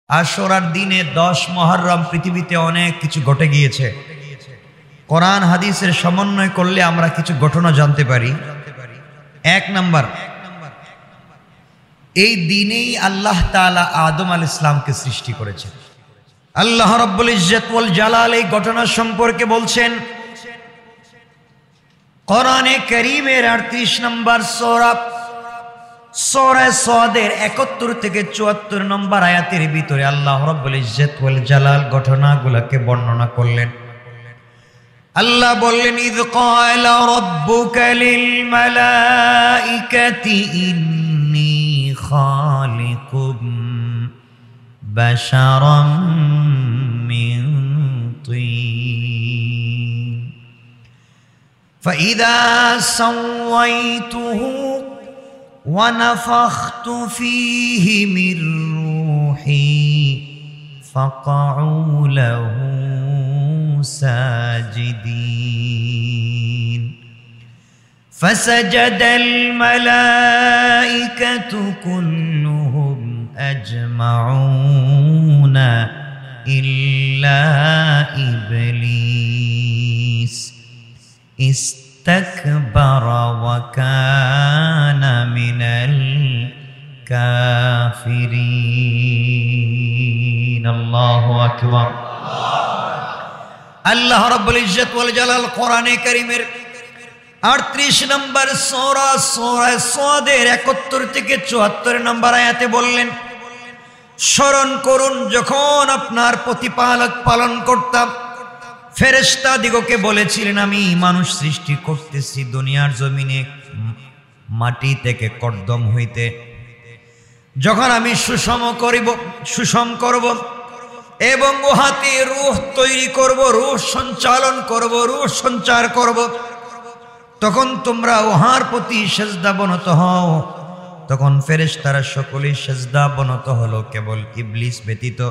আশুরার দিনে 10 মুহররম পৃথিবীতে অনেক কিছু ঘটে গিয়েছে। কোরআন হাদিসের সমন্বয় করলে আমরা কিছু ঘটনা জানতে পারি। 1 নাম্বার, এই দিনেই আল্লাহ তাআলা আদম আলাইহিস সালামকে সৃষ্টি করেছেন। আল্লাহ রাব্বুল ইজ্জত ওয়াল জালাল এই ঘটনা সম্পর্কে বলছেন কোরআনে কারীমের 38 নম্বর সূরা সাদের 71 থেকে 74 নম্বর আয়াতের ভিতরে আল্লাহ রাব্বুল ইজ্জত ওয়াল জালাল ঘটনাগুলোকে বর্ণনা করলেন। আল্লাহ বললেন, ইয ক্বালা রাব্বুকা লিল মালাইকাতি ইন্নী খালিকুম বাশারাম মিন তিন ফাইযা সাওয়াইতুহু ওয়া নাফাখতু ফীহি মির রূহি ফাকউ লাহু সাজিদিন ফাসাজাদাল মালাইকাতু কুল্লুহুম আজমাউনা ইল্লা ইবলিস ইস্তাকবারা ওয়া কানা মিনাল কাফিরিন। আল্লাহু আকবার। আল্লাহ রাব্বুল ইজ্জত ওয়াল জালাল কোরআনে কারীমের 38 নম্বর সূরা সাদের 71 থেকে 74 নম্বর আয়াতে বললেন, স্মরণ করুন যখন আপনার প্রতিপালক পালন করতাম ফেরেশতা দিগকে বলেছিলেন, আমি মানুষ সৃষ্টি করতেছি দুনিয়ার জমিনে মাটি থেকে কর্দম হইতে, যখন আমি সুষম করব এবং উহাতে রূহ তৈরি করব, রূহ সঞ্চালন করব, রূহ সঞ্চার করব, তখন তোমরা উহার প্রতি সেজদা বনত হও। তখন ফেরেশতারা সকলেই সেজদা বনত হলো, কেবল ইবলিস ব্যতীত।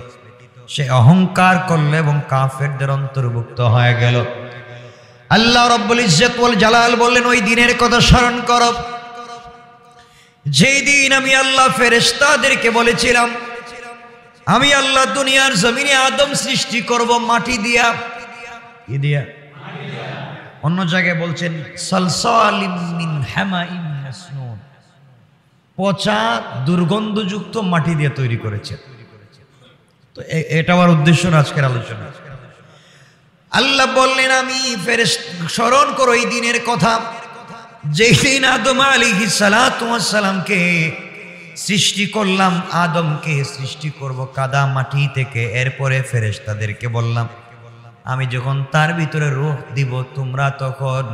সে অহংকার করল এবং কাফেরদের অন্তর্ভুক্ত হয়ে গেল। আল্লাহ রাব্বুল ইজ্জত ওয়াল জালাল বললেন, ওই দিনের কথা স্মরণ করো যেই দিন আমি আল্লাহ ফেরেশতাদেরকে বলেছিলাম আমি আল্লাহ দুনিয়ার জমিনে আদম সৃষ্টি করব মাটি দিয়া। কি দিয়া? অন্য জায়গায় বলছেন সালসালিম মিন হামাইম মাসনুন, পচা দুর্গন্ধযুক্ত মাটি দিয়ে তৈরি করেছে। তো এটা আমার উদ্দেশ্য না আজকের আলোচনা। আল্লাহ বললেন, আমি স্মরণ করো এই দিনের কথা যেই দিন আদম আলাইহিস সালাতু ওয়াস সালামকে সৃষ্টি করলাম। আদমকে সৃষ্টি করব কাদা মাটি থেকে। এরপরে ফেরেশতাদেরকে বললাম, আমি যখন তার ভিতরে রূহ দিব তোমরা তখন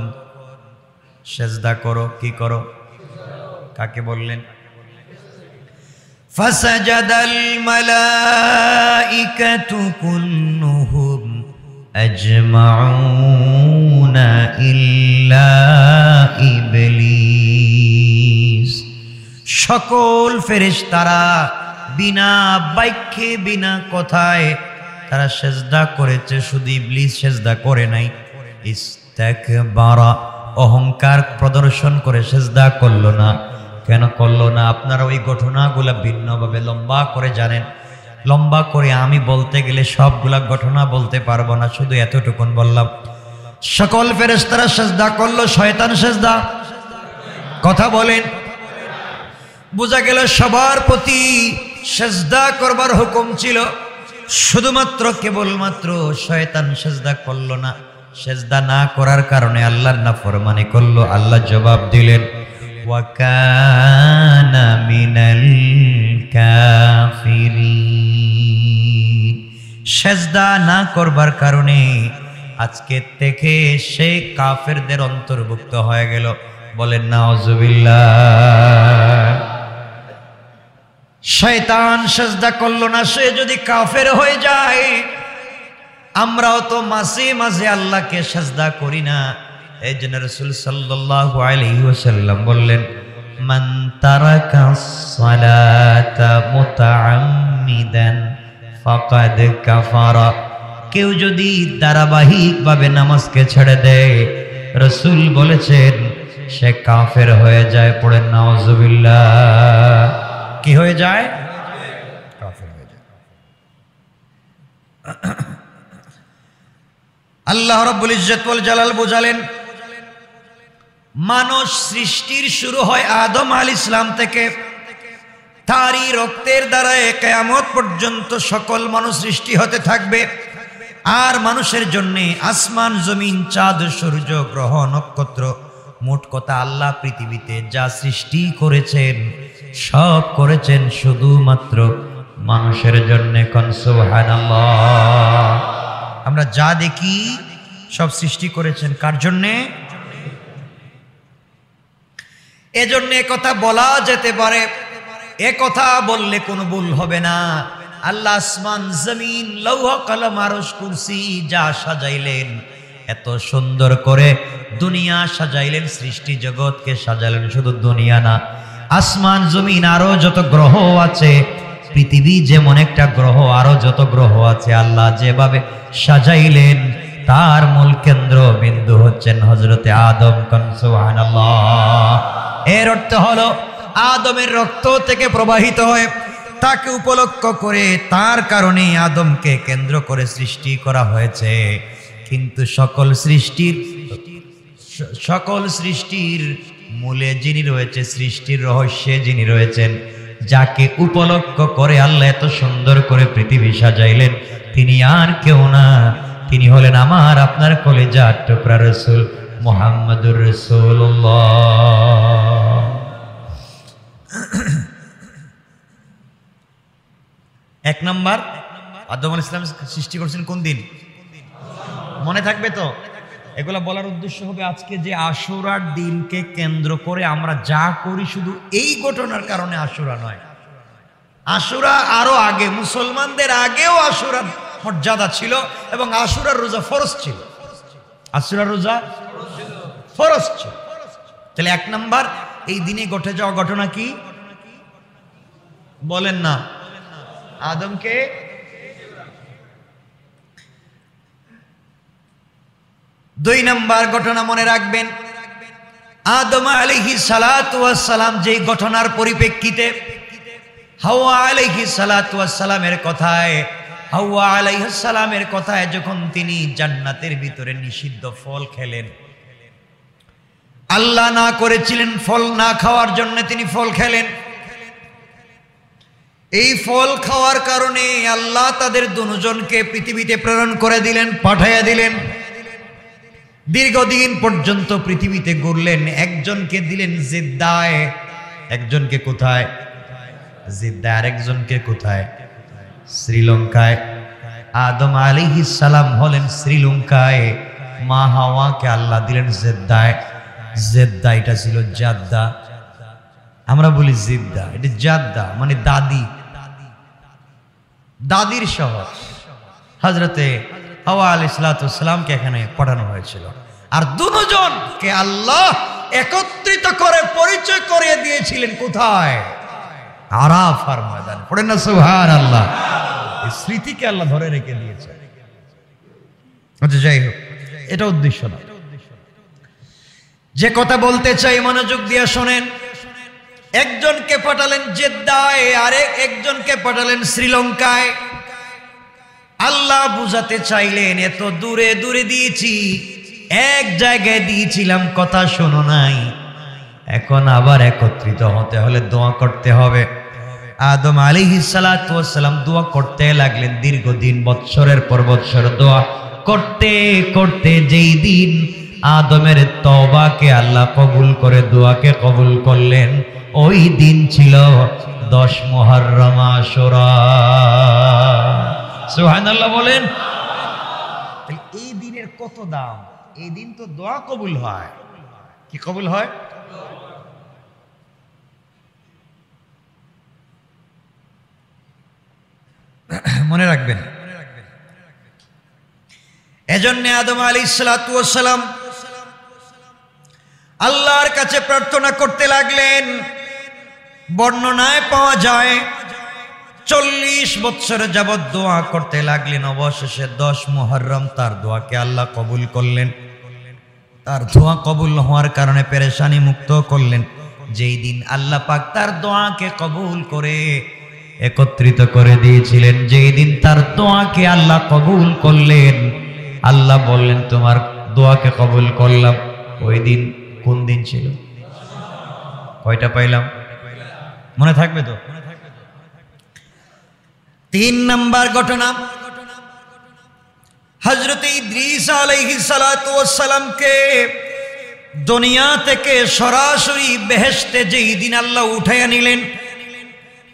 সেজদা করো। কি করো? কাকে বললেন? ফাসাজাদাল মালাইকাতু কুল্লুহুম আজমাউনা ইল্লা ইবলিস, সকল ফেরেশতারা বিনা বাক্যে বিনা কথায় তারা সেজদা করেছে, শুধু ইবলিস সেজদা করে নাই। ইস্তাকবারা, অহংকার প্রদর্শন করে সেজদা করলো না। কেন করলো না? আপনারা ওই ঘটনাগুলা ভিন্নভাবে লম্বা করে জানেন। লম্বা করে আমি বলতে গেলে সবগুলা ঘটনা বলতে পারবো না, শুধু এতটুকুন বললাম। সকল ফেরেশতারা সেজদা করলো, শয়তান সেজদা? কথা বলেন। বোঝা গেল সবার প্রতি সেজদা করবার হুকুম ছিল, শুধুমাত্র কেবলমাত্র শয়তান সেজদা করলো না। সেজদা না করার কারণে আল্লাহর নাফরমানি করলো। আল্লাহ জবাব দিলেন, ওয়া কানা মিনাল কাফিরিন। সেজদা না করবার কারণে আজকে থেকে সে কাফেরদের অন্তর্ভুক্ত হয়ে গেল। বলেন নাউজুবিল্লাহ। শয়তান সেজদা করলো না, সে যদি কাফের হয়ে যায়, আমরাও তো মাঝে মাঝে আল্লাহকে সেজদা করি না। এই জন্য রাসূল সাল্লাল্লাহু আলাইহি ওয়াসাল্লাম বললেন, মান তারাকাস সালাতা মুতাআম্মিদান ফাকাদ কাফারা। কেউ যদি ধারাবাহিকভাবে নামাজকে ছেড়ে দেয়, রাসূল বলেছেন সে কাফের হয়ে যায়। পড়েন নাউজুবিল্লাহ। কি হয়ে যায়? কাফের হয়ে যায়। আল্লাহ রাব্বুল ইজ্জত ওয়াল জালাল বোঝালেন, মানুষ সৃষ্টির শুরু হয় আদম আলাইহিস সালাম থেকে, তারই রক্তের দ্বারা কিয়ামত পর্যন্ত সকল মানুষ সৃষ্টি হতে থাকবে। আর মানুষের জন্য আসমান, জমিন, চাঁদ, সূর্য, গ্রহ, নক্ষত্র, মোট কথা আল্লাহ পৃথিবীতে যা সৃষ্টি করেছেন সব করেছেন শুধুমাত্র মানুষের জন্য। কোন সুবহানাল্লাহ। আমরা যা দেখি সব সৃষ্টি করেছেন কার জন্যে? এজন্য কথা বলা যেতে পারে, কথা বললে কোনো ভুল হবে না। আল্লাহ আসমান, জমিন, লৌহ কলম, আরশ, কুরসি যা সাজাইলেন, এত সুন্দর করে দুনিয়া সাজাইলেন, সৃষ্টি জগৎকে সাজাইলেন। শুধু দুনিয়া না, আসমান, জমিন, আরো যত গ্রহ আছে, পৃথিবী যেমন একটা গ্রহ, আরো যত গ্রহ আছে, আল্লাহ যেভাবে সাজাইলেন তার মূল কেন্দ্র বিন্দু হচ্ছেন হযরতে আদম। সুবহানাল্লাহ। এর অর্থ হলো আদমের রক্ত থেকে প্রবাহিত হয়ে তাকে উপলক্ষ করে তার কারণে আদমকে কেন্দ্র করে সৃষ্টি করা হয়েছে। কিন্তু সকল সৃষ্টির মূলে যিনি রয়েছে, সৃষ্টির রহস্যে যিনি রয়েছেন, যাকে উপলক্ষ করে আল্লাহ এত সুন্দর করে পৃথিবী সাজাইলেন, তিনি আর কেউ না, তিনি হলেন আমার আপনার কলিজার টুকরা রাসূল মুহাম্মদুর রাসূলুল্লাহ। এক নাম্বার, আদম আলাইহিস সালাম সৃষ্টি করেছেন কোন দিন? মনে থাকবে তো? এগুলা বলার উদ্দেশ্য হবে আজকে যে আশুরার দিনকে কেন্দ্র করে আমরা যা করি, শুধু এই ঘটনার কারণে আশুরা নয়। আশুরা আরো আগে, মুসলমানদের আগেও আশুরার মর্যাদা ছিল এবং আশুরার রোজা ফরজ ছিল। আশুরার রোজা ফরজ ছিল। তাহলে এক নাম্বার, এই দিনে ঘটে যাওয়া ঘটনা কি বলেন না? আদমকে দুই নাম্বার ঘটনা মনে রাখবেন, আদম আলাইহিস সালাতু ওয়াস সালাম যেই ঘটনার পরিপ্রেক্ষিতে হাওয়া আলাইহিস সালাতু ওয়াস সালামের কথায়, হাওয়া আলাইহিস সালামের কথায় যখন তিনি জান্নাতের ভিতরে নিষিদ্ধ ফল খেলেন, আল্লাহ না করেছিলেন ফল না খাওয়ার জন্য, তিনি ফল খেলেন। এই ফল খাওয়ার কারণে আল্লাহ তাদের দুজনকে পৃথিবীতে প্রেরণ করে দিলেন, পাঠাইয়া দিলেন। দীর্ঘদিন পর্যন্ত পৃথিবীতে ঘুরলেন। একজনকে দিলেন জিদ্দায়, একজনকে কোথায়? জিদ্দায়। আরেকজনকে কোথায়? শ্রীলঙ্কায়। আদম আলাইহিস সালাম হলেন শ্রীলঙ্কায়, মা হাওয়াকে আল্লাহ দিলেন জেদ্দায়। জেদ্দা এটা ছিল জাদ্দা, আমরা বলি জিদ্দা, এটা জাদ্দা মানে দাদি, দাদির শহর। হযরতে হাওয়া আলাইহিস সালামকে এখানে পাঠানো হয়েছিল। আর দুজনকে আল্লাহ একত্রিত করে পরিচয় করিয়ে দিয়েছিলেন কোথায়? আরাফার ময়দানে। পড়েন না সুবহানাল্লাহ। এই স্মৃতিকে আল্লাহ ধরে রেখে দিয়েছে। আচ্ছা, যাই হোক, এটা উদ্দেশ্য না। যে কথা বলতে চাই মনোযোগ দিয়ে শোনেন। একজনকে পাঠালেন জেদ্দায়, একজনকে পাঠালেন শ্রীলঙ্কায়। আল্লাহ বুঝাতে চাইলেন এত দূরে দূরে দিয়েছি, এক জায়গায় দিয়েছিলাম, কথা শোনো নাই, এখন আবার একত্রিত হতে হলে দোয়া করতে হবে। আদম আলাইহিস সালাতু ওয়াস সালাম দোয়া করতে লাগলেন। দীর্ঘদিন, বৎসরের পর বৎসর দোয়া করতে করতে যেই দিন আদমের তওবাকে আল্লাহ কবুল করে দোয়াকে কবুল করলেন, ওই দিন ছিল 10 মুহররম আশুরা। সুবহানাল্লাহ বলেন। এই দিনের কত দাম! এই দিন তো দোয়া কবুল হয়। কি কবুল হয়? মনে রাখবেন। এজন্য আদম আলাইহিস সালাতু ওয়াস সালাম আল্লাহর কাছে প্রার্থনা করতে লাগলেন। বর্ণনায় পাওয়া যায় 40 বছর যাবৎ দোয়া করতে লাগলেন। অবশেষে 10 মুহররম তার দোয়াকে আল্লাহ কবুল করলেন। তার দোয়া কবুল হওয়ার কারণে পেরেশানি মুক্ত করলেন। যেই দিন আল্লাহ পাক তার দোয়াকে কবুল করে একত্রিত করে দিয়েছিলেন, যেই দিন তার দোয়াকে আল্লাহ কবুল করলেন, আল্লাহ বললেন তোমার দোয়াকে কবুল করলাম। ওই দিন কোন দিন ছিল? কয়টা পাইলাম? মনে থাকবে তো? 3 নাম্বার ঘটনা, হযরত ইদ্রিস আলাইহিস সালাতু ওয়াস সালামকে দুনিয়া থেকে সরাসরি বেহেশতে যেই দিন আল্লাহ উঠাইয়া নিলেন,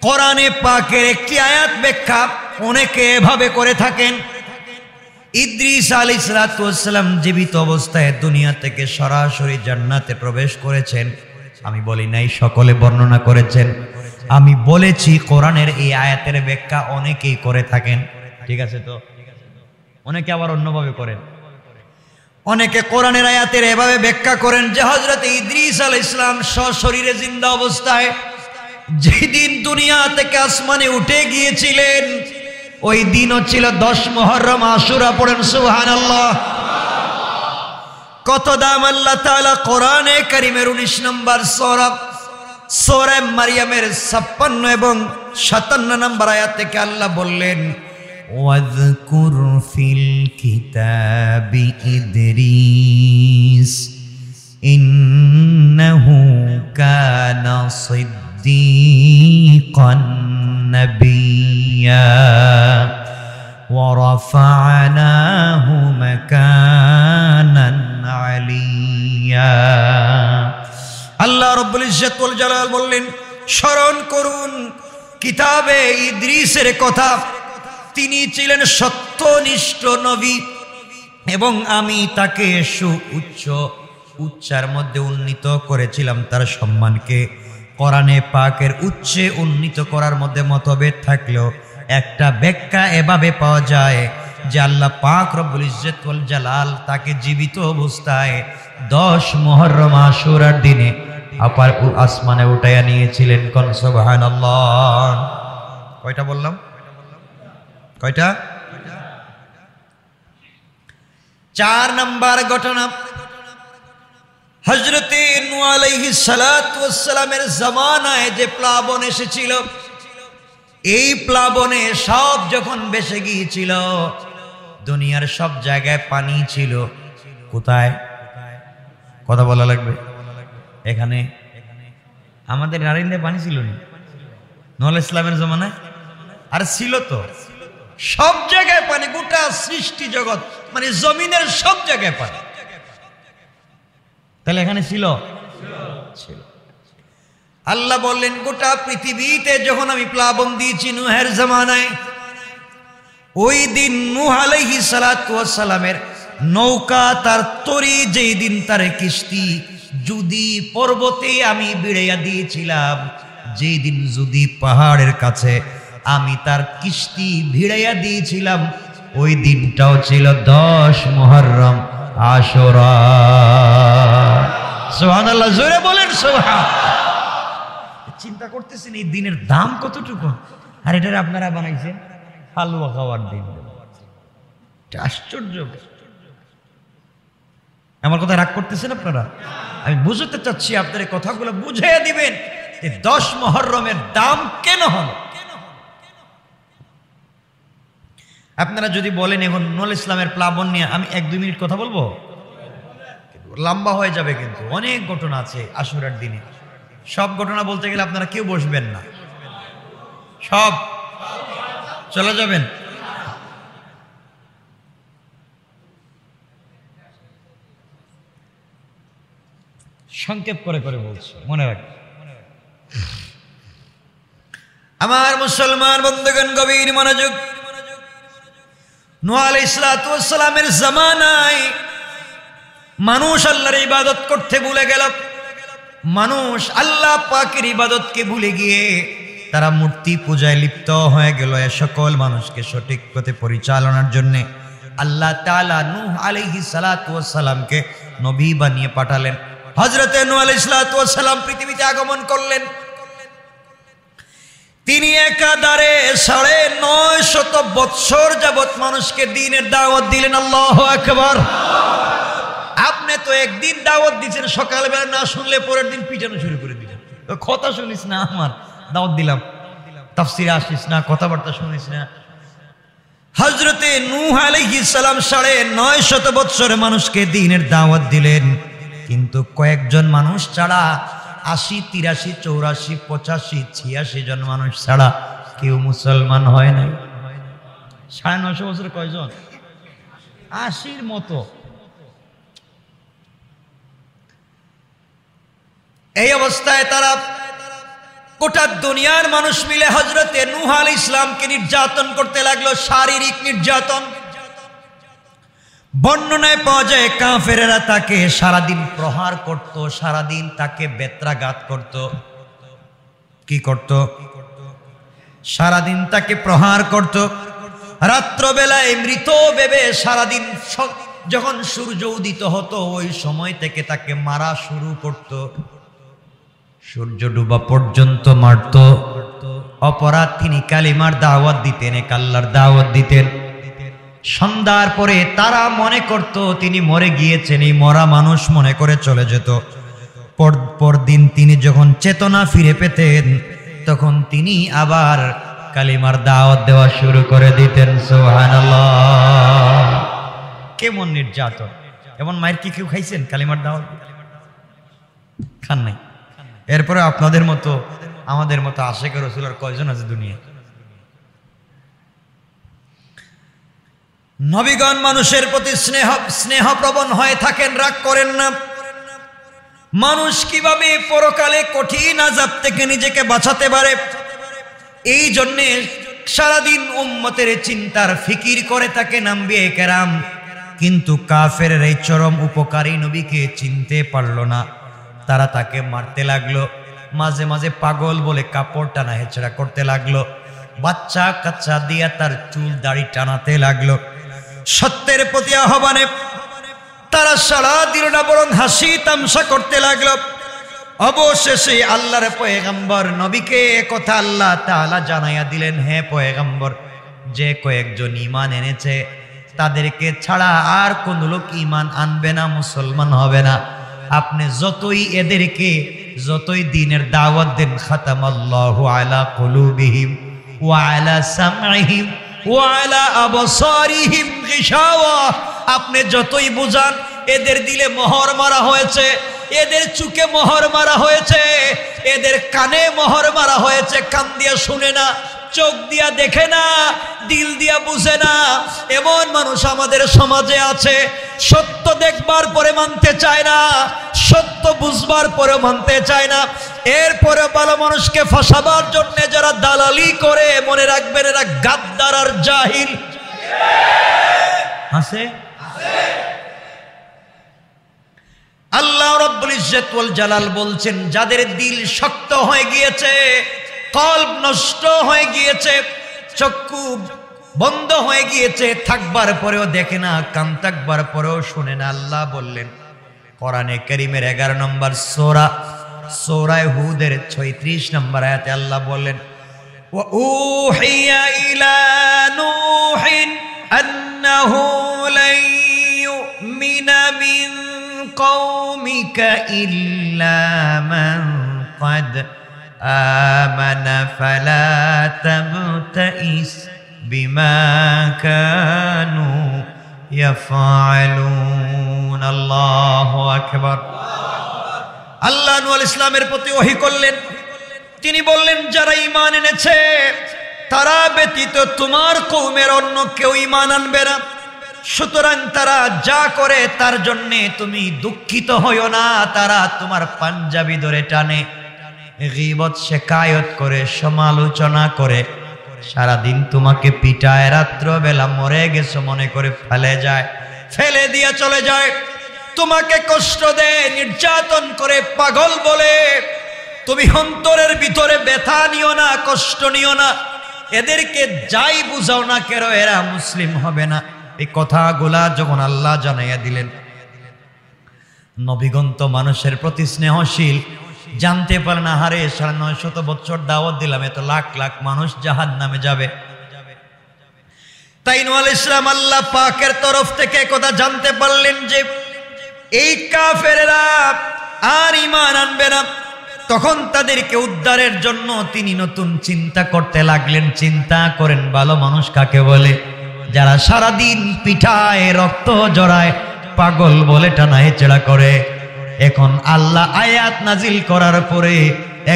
কোরআনে পাকের একটি আয়াত ব্যাখ্যা অনেকে এভাবে করে থাকেন, ইদ্রিস আলাইহিস সালাতু ওয়াস সালাম জীবিত অবস্থায় দুনিয়া থেকে সরাসরি জান্নাতে প্রবেশ করেছেন। আমি বলি নাই, সকলে বর্ণনা করেছেন। আমি বলেছি কোরআনের এই আয়াতের ব্যাখ্যা অনেকেই করে থাকেন, ঠিক আছে তো? অনেকে আবার অন্যভাবে করেন। অনেকে কোরআনের আয়াতের এভাবে ব্যাখ্যা করেন যে হযরত ইদ্রিস আলাইহিস সালাম সশরীরে জিন্দা অবস্থায় যেদিন দুনিয়া থেকে আসমানে উঠে গিয়েছিলেন ওই দিনও ছিল 10 মুহররম আশুরা। পড়েন সুবহানাল্লাহ। কত দাম আল্লাহ তাআলা কোরআনে কারীমের 19 নম্বর সূরা মারইয়ামের 56 এবং 57 নম্বর আয়াত থেকে আল্লাহ বললেন, ওয়াযকুর ফিল কিতাবি ইদ্রিস ইন্নাহু কানা সিদ্দীকান নাবিয়্যা ওয়া রাফা'নাহু মাকানান আলিয়্যা। আল্লাহ রাব্বুল ইজ্জত ওয়াল জালাল বললেন, স্মরণ করুন কিতাবে ইদ্রিসের কথা। তিনি ছিলেন সত্যনিষ্ঠ নবী এবং আমি তাকে উচ্চার মধ্যে উন্নীত করেছিলাম তার সম্মানকে। কোরআনে পাকের উচ্চে উন্নীত করার মধ্যে মতভেদ থাকলেও একটা ব্যাখ্যা এভাবে পাওয়া যায় যে আল্লাহ পাক রব্বুল ইজ্জত ওয়াল জালাল তাকে জীবিত অবস্থায় 10 মুহররম আশুরার দিনে আপার আসমানে উঠাইয়া নিয়েছিলেন। কোন সুবহানাল্লাহ। কয়টা বললাম? কয়টা? 4 নাম্বার ঘটনা, হযরত নূহ আলাইহিস সালাতু ওয়াস সালামের জামানায় যে প্লাবন এসেছিল, এই প্লাবনে সব যখন ভেসে গিয়েছিল, দুনিয়ার সব জায়গায় পানি ছিল। কোথায়? কথা বলা লাগবে। এখানে আমাদের নারিন্দে পানি ছিল না নূহ আলাইহিস সালামের জামানায়? আর ছিল তো, সব জায়গায় পানি, গোটা সৃষ্টি জগৎ মানে জমিনের সব জায়গায় পানি। তাহলে এখানে ছিল? আল্লাহ বললেন, গোটা পৃথিবীতে যখন আমি প্লাবন দিয়েছি নূহের জামানায়, ওই দিন নূহ আলাইহিস সালাতু ওয়াস সালামের নৌকা, তার তরি, যেই দিন তার কিস্তি যদি পর্বতে আমি বিড়াইয়া দিয়েছিলাম, যেই দিন যদি পাহাড়ের কাছে আমি তার কিস্তি ভিড়াইয়া দিয়েছিলাম, ওই দিনটাও ছিল 10 মুহররম আশুরা। সুবহানাল্লাহ, জোরে বলেন সুবহানাল্লাহ। চিন্তা করতেছেন এই দিনের দাম কতটুকু? আর এটা আপনারা বানাইছেন হালুয়া খাওয়ার দিন। আশ্চর্য। আমার কথা রাগ করতেছেন আপনারা? আমি বুঝতে চাচ্ছি, আপনার এই কথাগুলো বুঝাইয়া দিবেন যে 10 মুহররমের দাম কেন হলো। আপনারা যদি বলেন এখন নূহ ইসলামের প্লাবন নিয়ে আমি 1-2 মিনিট কথা বলবো, লম্বা হয়ে যাবে, কিন্তু অনেক ঘটনা আছে আশুরার দিনে। সব ঘটনা বলতে গেলে আপনারা কেউ বসবেন না, সব চলে যাবেন। সংক্ষেপ করে করে বলছি, মনে রাখবেন। আমার মুসলমান বন্ধুগণ, গভীর মনোযোগ। নূহ আলাইহিস সালামের জামানায় মানুষ আল্লাহর ইবাদত করতে ভুলে গেল। মানুষ আল্লাহ পাকের ইবাদতকে ভুলে গিয়ে তারা মূর্তি পূজায় লিপ্ত হয়ে গেল। এ সকল মানুষকে সঠিক পথে পরিচালনার জন্য আল্লাহ তাআলা নূহ আলাইহিস সালামকে নবী বানিয়ে পাঠালেন। হযরতে নূহ আলাইহিস সালাম পৃথিবীতে আগমন করলেন। তিনি একাধারে 950 বৎসর যাবত মানুষকে দ্বীনের দাওয়াত দিলেন। আল্লাহু আকবার। আপনি তো একদিন দাওয়াত দিচ্ছেন, সকালবেলা না শুনলে পরের দিন পিটানো শুরু করে দিলেন। কথা শুনিস না, আমার দাওয়াত দিলাম, তাফসিরে আসিস না, কথাবার্তা শুনিস না। হযরতে নূহ আলাইহিস সালাম 950 বছর মানুষকে দ্বীনের দাওয়াত দিলেন, কিন্তু কয়েকজন মানুষ ছাড়া 80, 83, 84, 85, 86 জন মানুষ ছাড়া কেউ মুসলমান হয় নাই। 950 বছরে কয়জন? 80-র মতো। এই অবস্থায় তারা গোটা দুনিয়ার মানুষ মিলে হযরতে নূহ আলাইহিস সালামকে নির্যাতন করতে লাগলো, শারীরিক নির্যাতন। বর্ণনায় পাওয়া যায় কাফেরেরা তাকে সারাদিন প্রহার করত, সারাদিন তাকে বেত্রাঘাত করত। কি করত? সারাদিন তাকে প্রহার করত। রাত্রবেলায় মৃত ভেবে সারাদিন যখন সূর্য উদিত হতো ওই সময় থেকে তাকে মারা শুরু করত, সূর্য ডুবা পর্যন্ত মারত। অপরাধ তিনি কালিমার দাওয়াত দিতেন, এক আল্লাহর দাওয়াত দিতেন। সন্ধ্যার পরে তারা মনে করত তিনি মরে গিয়েছেন, এই মরা মানুষ মনে করে চলে যেত। পরদিন তিনি যখন চেতনা ফিরে পেতেন তখন তিনি আবার কালিমার দাওয়াত দেওয়া শুরু করে দিতেন। সুবহানাল্লাহ! কেমন নির্যাতন! এমন মায়ের কি কেউ খাইছেন কালিমার দাওয়াত? খান নাই। এরপরে আপনাদের মতো আমাদের মতো আশিক রাসূল আর কয়জন আছে দুনিয়া? নবীগণ মানুষের প্রতি স্নেহপ্রবণ হয়ে থাকেন, রাগ করেন না। মানুষ কিভাবে পরকালে কঠিন আযাব থেকে নিজেকে বাঁচাতে পারে এই জন্যে সারাদিন উম্মতের চিন্তার ফিকির করে থাকেন আম্বিয়া কেরাম। কিন্তু কাফেরের এই চরম উপকারী নবীকে চিনতে পারল না, তারা তাকে মারতে লাগলো। মাঝে মাঝে পাগল বলে কাপড় টানা হেঁচড়া করতে লাগলো, বাচ্চা কাচ্চা দিয়া তার চুল দাড়ি টানাতে লাগলো। সত্যের প্রতি আহ্বানে তারা সারা দিল না, বরং হাসি তামসা করতে লাগলো। অবশেষে আল্লাহর পয়গম্বর নবীকে কথা আল্লাহ তাআলা জানাইয়া দিলেন, হে পয়গম্বর, যে কয়েকজন ঈমান এনেছে তাদেরকে ছাড়া আর কোন লোক ঈমান আনবে না, মুসলমান হবে না। আপনি যতই দ্বীনের দাওয়াত দেন, খাতামাল্লাহু আলা কুলুবিহিম ওয়া আলা সামঈহিম ওয়া আলা আবসারিহিম গিশাওয়া, আপনি যতই বুঝান এদের দিলে মোহর মারা হয়েছে, এদের চুকে মোহর মারা হয়েছে, এদের কানে মোহর মারা হয়েছে। কান দিয়া শুনে না, চোখ দিয়া দেখে না, দিল দিয়া বুঝে না। এমন মানুষ আমাদের সমাজে আছে, সত্য দেখবার পরে মানতে চায় না, সত্য বুঝবার পরে মানতে চায় না। এরপরে ভালো মানুষকে ফাঁসাবার জন্য যারা দালালি করে, মনে রাখবেন এরা গাদ্দার আর জাহিল। আছে আল্লাহ রাব্বুল ইজ্জত ওয়াল জালাল বলছেন, যাদের দিল শক্ত হয়ে গিয়েছে, কলব নষ্ট হয়ে গিয়েছে, চক্ষু বন্ধ হয়ে গিয়েছে, থাকবার পরেও দেখে না, কান থাকবার পরেও শুনে না। আল্লাহ বললেন কোরআনে কারীমের 11 নম্বর সূরা হুদের 36 নম্বর আয়াতে আল্লাহ বললেন, ওয়া উহিয়া ইলা নূহিন আন্নাহু লা ইউমিনা মিন কওমিকা ইল্লা মান ক্বাদ আমানা ফালা তাবতাইস বিমা কানু ইয়াফআলুন। আল্লাহু আকবার। আল্লাহ নূহ আলাইহিস সালামের প্রতি ওহী করলেন, তিনি বললেন, যারা ঈমান এনেছে তারা ব্যতীত তোমার কওমের অন্য কেউ ঈমান আনবে না। সুতরাং তারা যা করে তার জন্য তুমি দুঃখিত হইও না। তারা তোমার পাঞ্জাবি ধরে টানে, গীবত শিকায়ত করে, সমালোচনা করে, সারাদিন তোমাকে পিটায়, রাত্রবেলা মরে গেছো মনে করে ফেলে দিয়ে চলে যায়, তোমাকে কষ্ট দেয়, নির্যাতন করে, পাগল বলে। তুমি অন্তরের ভিতরে ব্যথা নিও না, কষ্ট নিও না। এদেরকে যাই বুঝাও না কেন, এরা মুসলিম হবে না। এই কথাগুলা যখন আল্লাহ জানাইয়া দিলেন, নবীগণ তো মানুষের প্রতি স্নেহশীল, জানতে পারে না, হারে 950 বছর দাওয়াত দিলাম, এত লাখ লাখ মানুষ জাহান্নামে যাবে। তাই নূহ আলাইহিস সালাম আল্লাহ পাকের তরফ থেকে কথা জানতে পারলেন যে এই কাফেরেরা আর ঈমান আনবে না। তখন তাদেরকে উদ্ধারের জন্য তিনি নতুন চিন্তা করতে লাগলেন। চিন্তা করেন, ভালো মানুষ কাকে বলে? যারা সারাদিন পিঠায় রক্ত জড়ায় পাগল বলে টানায় চেড়া করে, এখন আল্লাহ আয়াত নাজিল করার পরে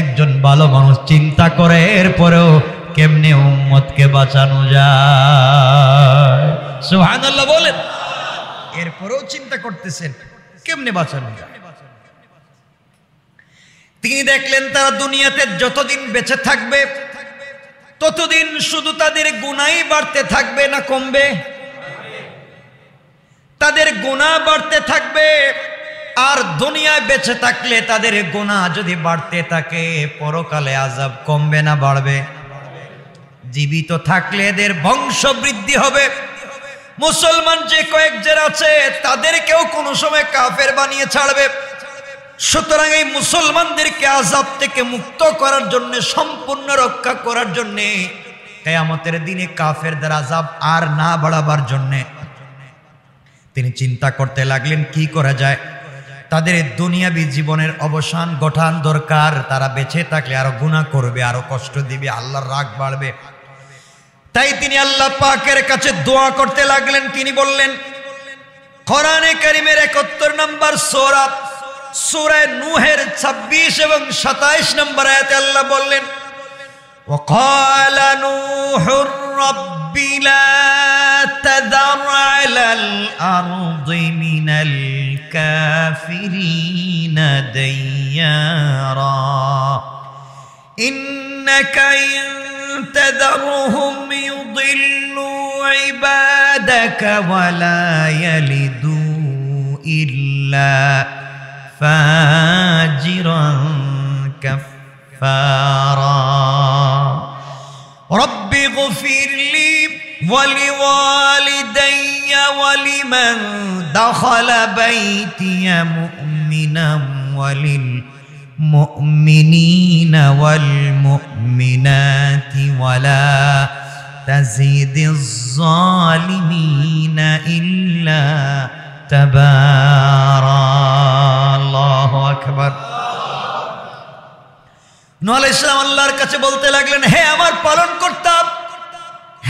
একজন ভালো মানুষ চিন্তা করে এরপরেও কেমনে উম্মতকে বাঁচানো যায়। সুবহানাল্লাহ বলেন। এরপরেও চিন্তা করতেছেন কেমনে বাঁচানো যায়। তিনি দেখলেন তারা দুনিয়াতে যতদিন বেঁচে থাকবে ততদিন শুধু তাদের গুনাহই বাড়তে থাকবে না কমবে? তাদের গুনাহ বাড়তে থাকবে। আর দুনিয়ায় বেঁচে থাকলে তাদের গুনাহ যদি বাড়তে থাকে পরকালে আযাব কমবে না বাড়বে? জীবিত থাকলে এদের বংশ বৃদ্ধি হবে। মুসলমান যে কয়েকজন আছে তাদেরকেও কোনো সময় কাফের বানিয়ে ছাড়বে। সুতরাং এই মুসলমানদেরকে আযাব থেকে মুক্ত করার জন্য, সম্পূর্ণ রক্ষা করার জন্য, কিয়ামতের দিনে কাফেরদের আযাব আর না বাড়াবার জন্য তিনি চিন্তা করতে লাগলেন কি করা যায়। তাদের দুনিয়াবী জীবনের অবসান ঘটান দরকার। তারা বেঁচে থাকলে আরো গুনাহ করবে, আরো কষ্ট দিবে, আল্লাহর রাগ বাড়বে। তাই তিনি আল্লাহ পাকের কাছে দোয়া করতে লাগলেন। তিনি বললেন, কোরআনে কারীমের 71 নম্বর সূরা, সূরা নূহের 26 এবং 27 নম্বর আয়াতে আল্লাহ বললেন, وقال نوح رب لا تذر على الأرض من الكافرين ديارا إنك إن تذرهم يضلوا عبادك ولا يلدوا إلا فاجرا كفارا رب اغفر لي ولوالدي ولمن دخل بيتي مؤمنا وللمؤمنين والمؤمنات ولا تزيد الظالمين إلا تبارا الله أكبر। নূহ আলাইহিস সালাম আল্লাহর কাছে বলতে লাগলেন, হে আমার পালনকর্তা,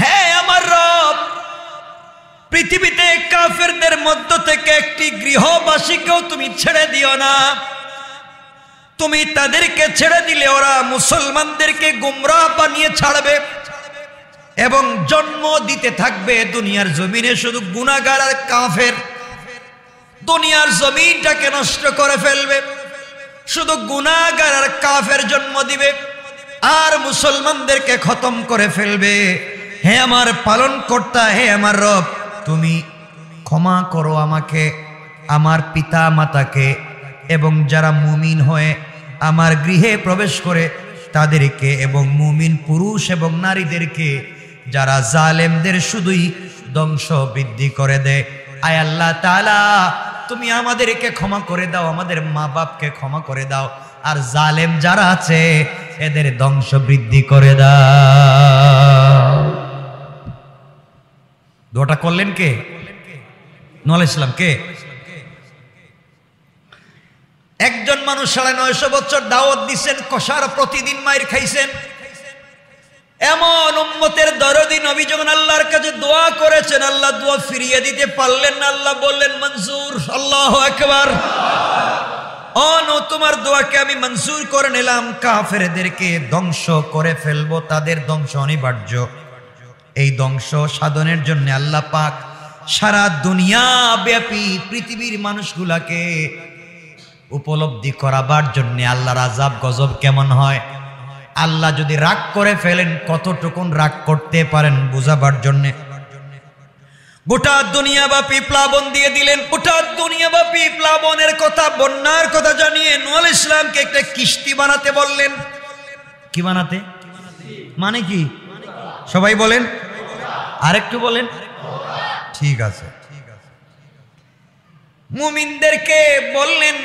হে আমার রব, পৃথিবীতে কাফেরদের মধ্য থেকে একটি গৃহবাসীকেও তুমি ছেড়ে দিও না। তুমি তাদেরকে ছেড়ে দিলে ওরা মুসলমানদেরকে গুমরাহ বানিয়ে ছাড়বে এবং জন্ম দিতে থাকবে দুনিয়ার জমিনে শুধু গুনাহগার আর কাফের। দুনিয়ার জমিনটাকে নষ্ট করে ফেলবে, শুধু গুনাহগার আর কাফের জন্ম দিবে আর মুসলমানদেরকে খতম করে ফেলবে। হে আমার পালনকর্তা, হে আমার রব, তুমি ক্ষমা করো আমাকে, আমার পিতা মাতাকে এবং যারা মুমিন হয়ে আমার গৃহে প্রবেশ করে তাদেরকে, এবং মুমিন পুরুষ এবং নারীদেরকে, যারা জালেমদের শুধুই ধ্বংস বৃদ্ধি করে দেয়। আয় আল্লাহ তাআলা, তুমি আমাদেরকে ক্ষমা করে দাও, আমাদের মা বাপকে ক্ষমা করে দাও, আর জালেম যারা আছে এদের ধ্বংস বৃদ্ধি করে দাও। দোয়াটা করলেন কে? নূহ আলাইহিস সালাম। কে? একজন মানুষ 950 বছর দাওয়াত দিচ্ছেন, কষার প্রতিদিন মাইর খাইছেন। এমন উম্মতের দরদি নবী যখন আল্লাহর কাছে দোয়া করেছেন, আল্লাহ দোয়া ফিরিয়ে দিতে পারলেন না। আল্লাহ বললেন মঞ্জুর। আল্লাহু আকবার। ও নূহ, তোমার দোয়াকে আমি মঞ্জুর করে নিলাম। কাফেরদেরকে ধ্বংস করে ফেলবো, তাদের ধ্বংস অনিবার্য। এই ধ্বংস সাধনের জন্য আল্লাহ পাক সারা দুনিয়া ব্যাপী পৃথিবীর মানুষগুলাকে উপলব্ধি করাবার জন্য আল্লাহর আযাব গজব কেমন হয়, আল্লাহ যদি রাগ করে ফেলেন কতটুকুন রাগ করতে পারেন বুঝাবার জন্য গোটা দুনিয়াব্যাপী প্লাবন দিয়ে দিলেন। গোটা দুনিয়াব্যাপী প্লাবনের কথা, বন্যার কথা জানিয়ে নূহ আলাইহিস সালামকে একটা কিস্তি বানাতে বললেন। কি বানাতে? মানে কি? সবাই বলেন, আরেকটু বলেন। ঠিক আছে। মুমিনদেরকে বললেন,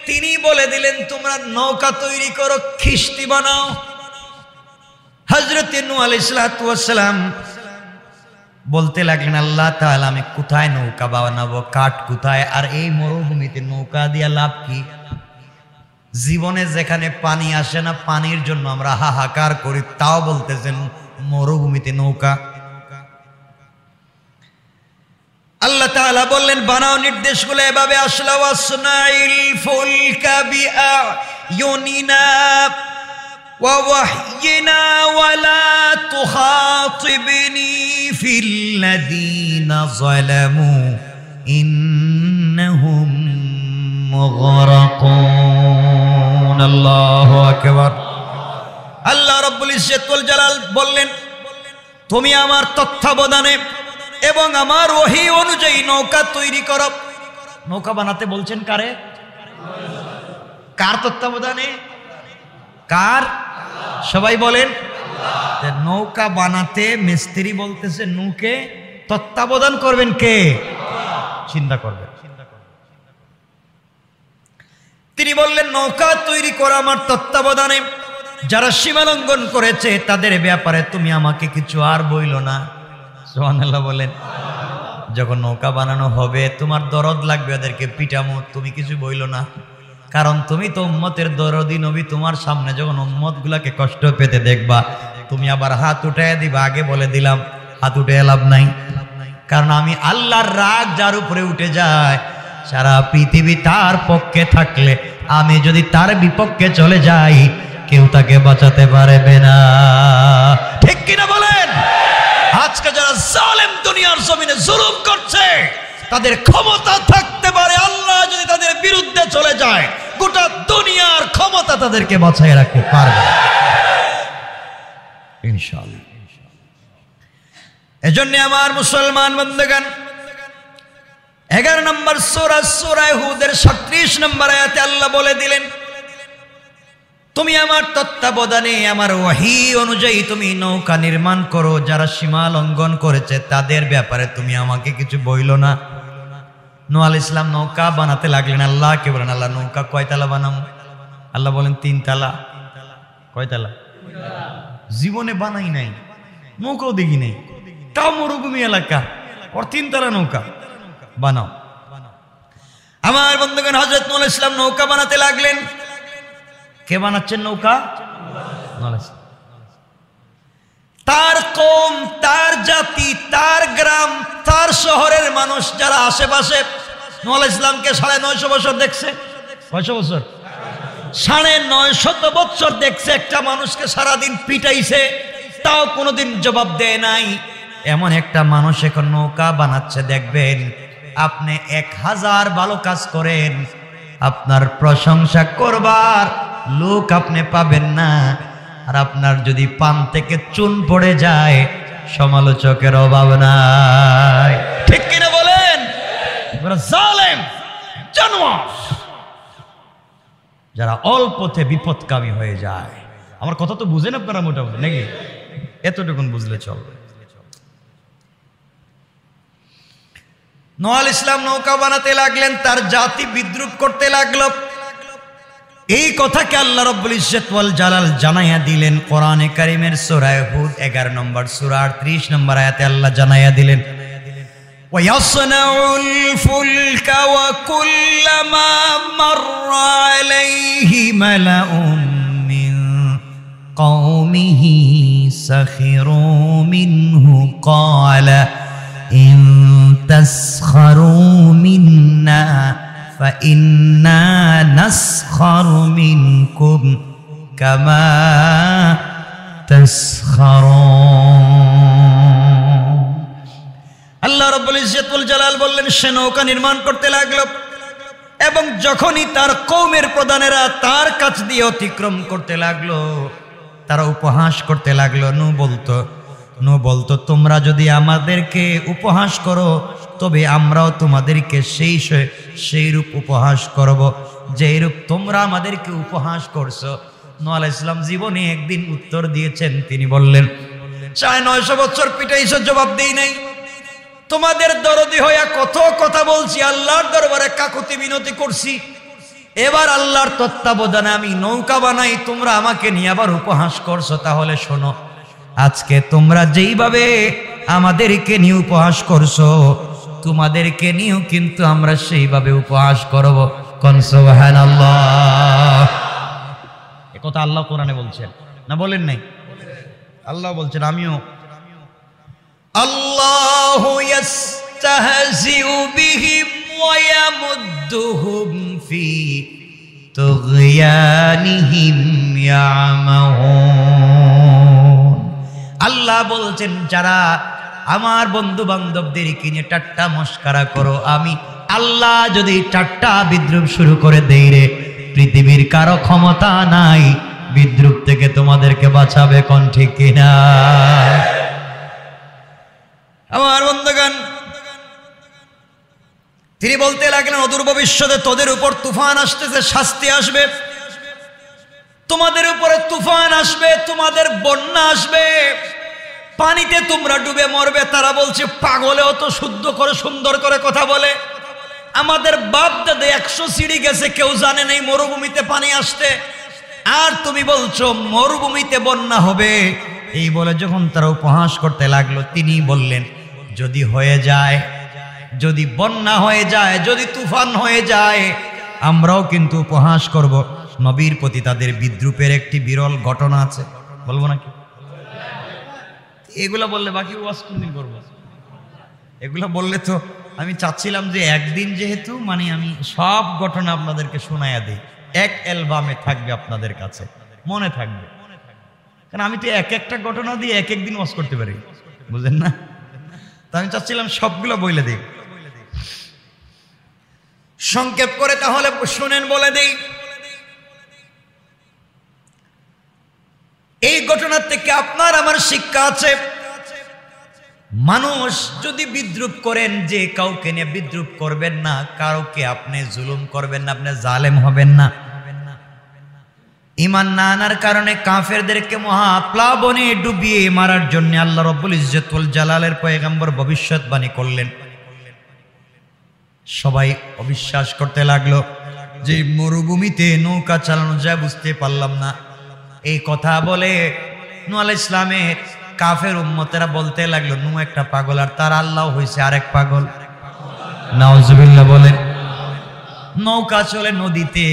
তিনি বলে দিলেন তোমরা নৌকা তৈরি করো, কিস্তি বানাও। হযরত নূহ আলাইহিস সালাম বলতে লাগলেন, আল্লাহ তাআলা, আমি কোথায় নৌকা বানাবো, কাঠ কোথায়, আর এই মরুভূমিতে নৌকা দিয়া লাভ কি? জীবনে যেখানে পানি আসে না, পানির জন্য আমরা হাহাকার করি, তাও বলতেছেন মরুভূমিতে নৌকা। আল্লাহ তাআলা বললেন বানাও, নির্দেশগুলো এভাবে আসলো, ওয়াসনাইল ফুলকা বিআয়ুনিনা ওয়া ওয়াহয়িনা ওয়ালা তুখাতিবনি ফিল্লাযীনা যালামু ইন্নাহুম মুগরাকুন। আল্লাহু আকবার। আল্লাহ রাব্বুল ইজ্জত ওয়াল জালাল বললেন তুমি আমার তত্ত্বাবধানে এবং আমার ওহী অনুযায়ী নৌকা তৈরি করো। নৌকা বানাতে বলছেন কারে? কার তত্ত্বাবধানে? কার? সবাই বলেন। নৌকা বানাতে মিস্ত্রি বলতেছে নৌকে, তত্ত্বাবধান করবেন কে? চিন্তা করবেন। তিনি বললেন নৌকা তৈরি করা আমার তত্ত্বাবধানে, যারা সীমালঙ্ঘন করেছে তাদের ব্যাপারে তুমি আমাকে কিছু আর বইলো না। সুবহানাল্লাহ বলেন। যখন নৌকা বানানো হবে তোমার দরদ লাগবে, ওদেরকে পিটামো, তুমি কিছু বইলো না, কারণ তুমি তো উম্মতের দরদি নবী। তোমার সামনে যখন উম্মত গুলাকে কষ্ট পেতে দেখবা তুমি আবার হাত উঠাইয়া দিবা। আগে বলে দিলাম হাত উঠে লাভ নাই, কারণ আমি আল্লাহর রাগ যার উপরে উঠে যায় সারা পৃথিবী তার পক্ষে থাকলে আমি যদি তার বিপক্ষে চলে যাই কেউ তাকে বাঁচাতে পারবে না। ঠিক কিনা বলেন? আজকে যারা জালেম দুনিয়ার জমিনে জুলুম করছে তাদের ক্ষমতা থাকতে পারে, আল্লাহ যদি তাদের বিরুদ্ধে চলে যায় গোটা দুনিয়ার ক্ষমতা তাদেরকে বাঁচায় রাখতে পারবে ইনশাআল্লাহ। এজন্য আমার মুসলমান বন্ধুগণ 11 নম্বর সূরা সূরা হুদের 37 নম্বর আয়াতে আল্লাহ বলে দিলেন তুমি আমার তত্ত্বাবধানে আমার ওহী অনুযায়ী তুমি নৌকা নির্মাণ করো, যারা সীমা লঙ্ঘন করেছে তাদের ব্যাপারে তুমি আমাকে কিছু বইলো না। নূহ আলাইহিস সালাম নৌকা বানাতে লাগলেন। আল্লাহকে বলেন আল্লাহ নৌকা কয়তলা বানাবো? আল্লাহ বলেন 3 তলা। কয়তলা? জীবনে বানাই নাই, নৌকাও দেখি নাই, তাও মরুভূমি এলাকা, ওর 3 তলা নৌকা বানাও। আমার বন্ধুগণ হযরত নূহ আলাইহিস সালাম নৌকা বানাতে লাগলেন। কে বানাচ্ছেন নৌকা? তার কওম, তার জাতি, তার গ্রাম, তার শহরের মানুষ যারা আশেপাশে নূহ আলাইহিস সালামকে 950 বছর দেখছে। কয়শো বছর? 950 বছর দেখছে। একটা মানুষকে সারাদিন পিটাইছে, তাও কোনোদিন জবাব দেয় নাই। এমন একটা মানুষ এখন নৌকা বানাচ্ছে। দেখবেন আপনি 1000 ভালো কাজ করেন, আপনার প্রশংসা করবার লোক আপনি পাবেন না। আর আপনার যদি পান থেকে চুন পড়ে যায় সমালোচকের অভাব নাই। ঠিক কিনা বলেন? জালেম জানোয়ার যারা অল্পতে বিপদকামী হয়ে যায়। আমার কথা তো বুঝেন আপনারা মোটামুটি নাকি? এতটুকুন বুঝলে চলবে। নূহ আলাইহিস সালাম নৌকা বানাতে লাগলেন, তার জাতি বিদ্রুপ করতে লাগলো। এই কথাকে আল্লাহ রাব্বুল ইজ্জত ওয়াল জালাল জানাইয়া দিলেন কোরআনে কারীমের সূরা হুদ 11 নম্বর সূরা 38 নম্বর আয়াতে আল্লাহ জানাইয়া দিলেন ওয়ায়াসনাউল ফুলকা ওয়া কুল্লামা মাররা আলাইহি মালাউম মিন কওমিহি সাখিরু মিনহু ক্বালা ইন তাসখারু মিন্না فإنا نسخر منكم كما تسخرون। আল্লাহ রাব্বুল ইজ্জত ওয়াল জালাল বললেন সে নৌকা নির্মাণ করতে লাগলো এবং যখনই তার কওমের প্রধানেরা তার কাছ দিয়ে অতিক্রম করতে লাগলো তারা উপহাস করতে লাগলো। নূহ বলতো তোমরা যদি আমাদেরকে উপহাস করো তবে আমরাও তোমাদেরকে সেই রূপ উপহাস করব যেই রূপ তোমরা আমাদেরকে উপহাস করছো। নূহ আলাইহিস সালাম জীবনে একদিন উত্তর দিয়েছেন, তিনি বললেন 950 বছর পিটাইছো, জবাব দেই নাই। তোমাদের দরদি হইয়া কত কথা বলছি, আল্লাহর দরবারে কাকুতি মিনতি করছি। এবার আল্লাহর তত্ত্বাবধানে আমি নৌকা বানাই, তোমরা আমাকে নিয়ে আবার উপহাস করছো। তাহলে শোনো, আজকে তোমরা যেইভাবে আমাদেরকে নিয়ে উপহাস করছো তোমাদেরকে নিয়েও কিন্তু আমরা সেইভাবে উপহাস করব। কোন সুবহানাল্লাহ। এই কথা আল্লাহ কোরআনে বলছেন না, বলেন নাই? আল্লাহ বলছেন আমিও। আল্লাহু ইস্তাহজিউ বিহিম ওয়া ইয়ামুদ্দুহুম ফি তুগয়ানিহিম ইয়ামাহুন। আল্লাহ বলছেন, যারা আমার বন্ধু বান্ধবদেরকে নিয়ে ঠাট্টা মস্করা করো, আমি আল্লাহ যদি ঠাট্টা বিদ্রুপ শুরু করে দেই রে, পৃথিবীর কারো ক্ষমতা নাই বিদ্রুপ থেকে তোমাদেরকে বাঁচাবে। কোন ঠিক কিনা? আমার বন্ধুগণ, তিনি বলতে লাগলেন, অদূর ভবিষ্যতে তোদের উপর তুফান আসতেছে, শাস্তি আসবে, তোমাদের উপরে তুফান আসবে, তোমাদের বন্যা আসবে, পানিতে তোমরা ডুবে মরবে। তারা বলছে, পাগলেও তো শুদ্ধ করে সুন্দর করে কথা বলে, আমাদের বাপ দাদা 100 সিঁড়ি গেছে, কেউ জানে নাই মরুভূমিতে পানি আসতে, আর তুমি বলছো মরুভূমিতে বন্যা হবে। এই বলে যখন তারা উপহাস করতে লাগলো, তিনি বললেন, যদি হয়ে যায়, যদি বন্যা হয়ে যায়, যদি তুফান হয়ে যায়, আমরাও কিন্তু উপহাস করব। নবীর প্রতি তাদের বিদ্রুপের একটি বিরল ঘটনা আছে, বলবো নাকি? এগুলা বললে বাকি ওয়াজ কোনদিন করবো? এগুলা বললে তো আমি চাচ্ছিলাম যে একদিন, যেহেতু মানে আমি সব ঘটনা আপনাদেরকে শোনায়া দিই, এক অ্যালবামে থাকবে, আপনাদের কাছে মনে থাকবে। কারণ আমি তো এক একটা ঘটনা দিয়ে এক একদিন ওয়াজ করতে পারি, বুঝলেন না? তো আমি চাচ্ছিলাম সবগুলো বলে দিই, সংক্ষেপ করে। তাহলে শুনেন, বলে দিই। এই ঘটনার থেকে আপনার আমার শিক্ষা আছে। মানুষ যদি বিদ্রুপ করেন, যে কাউকে নিয়ে বিদ্রুপ করবেন না, কাউকে আপনি জুলুম করবেন না, আপনি জালেম হবেন না। ঈমান না আনার কারণে কাফেরদেরকে মহাপ্লাবনে ডুবিয়ে মারার জন্য আল্লাহ রাব্বুল ইজ্জত ওয়াল জালালের পয়গম্বর ভবিষ্যৎবাণী করলেন। সবাই অবিশ্বাস করতে লাগলো যে মরুভূমিতে নৌকা চালানো যায়, বুঝতে পারলাম না। এই কথা বলে নূহ আলাইহিস সালামের কাফের উম্মতেরা বলতে লাগলো, নূহ একটা পাগল, আর তার আল্লাহ হয়েছে আরেক পাগল। নাউজুবিল্লাহ বলেন। নৌকা চলে নদীতে,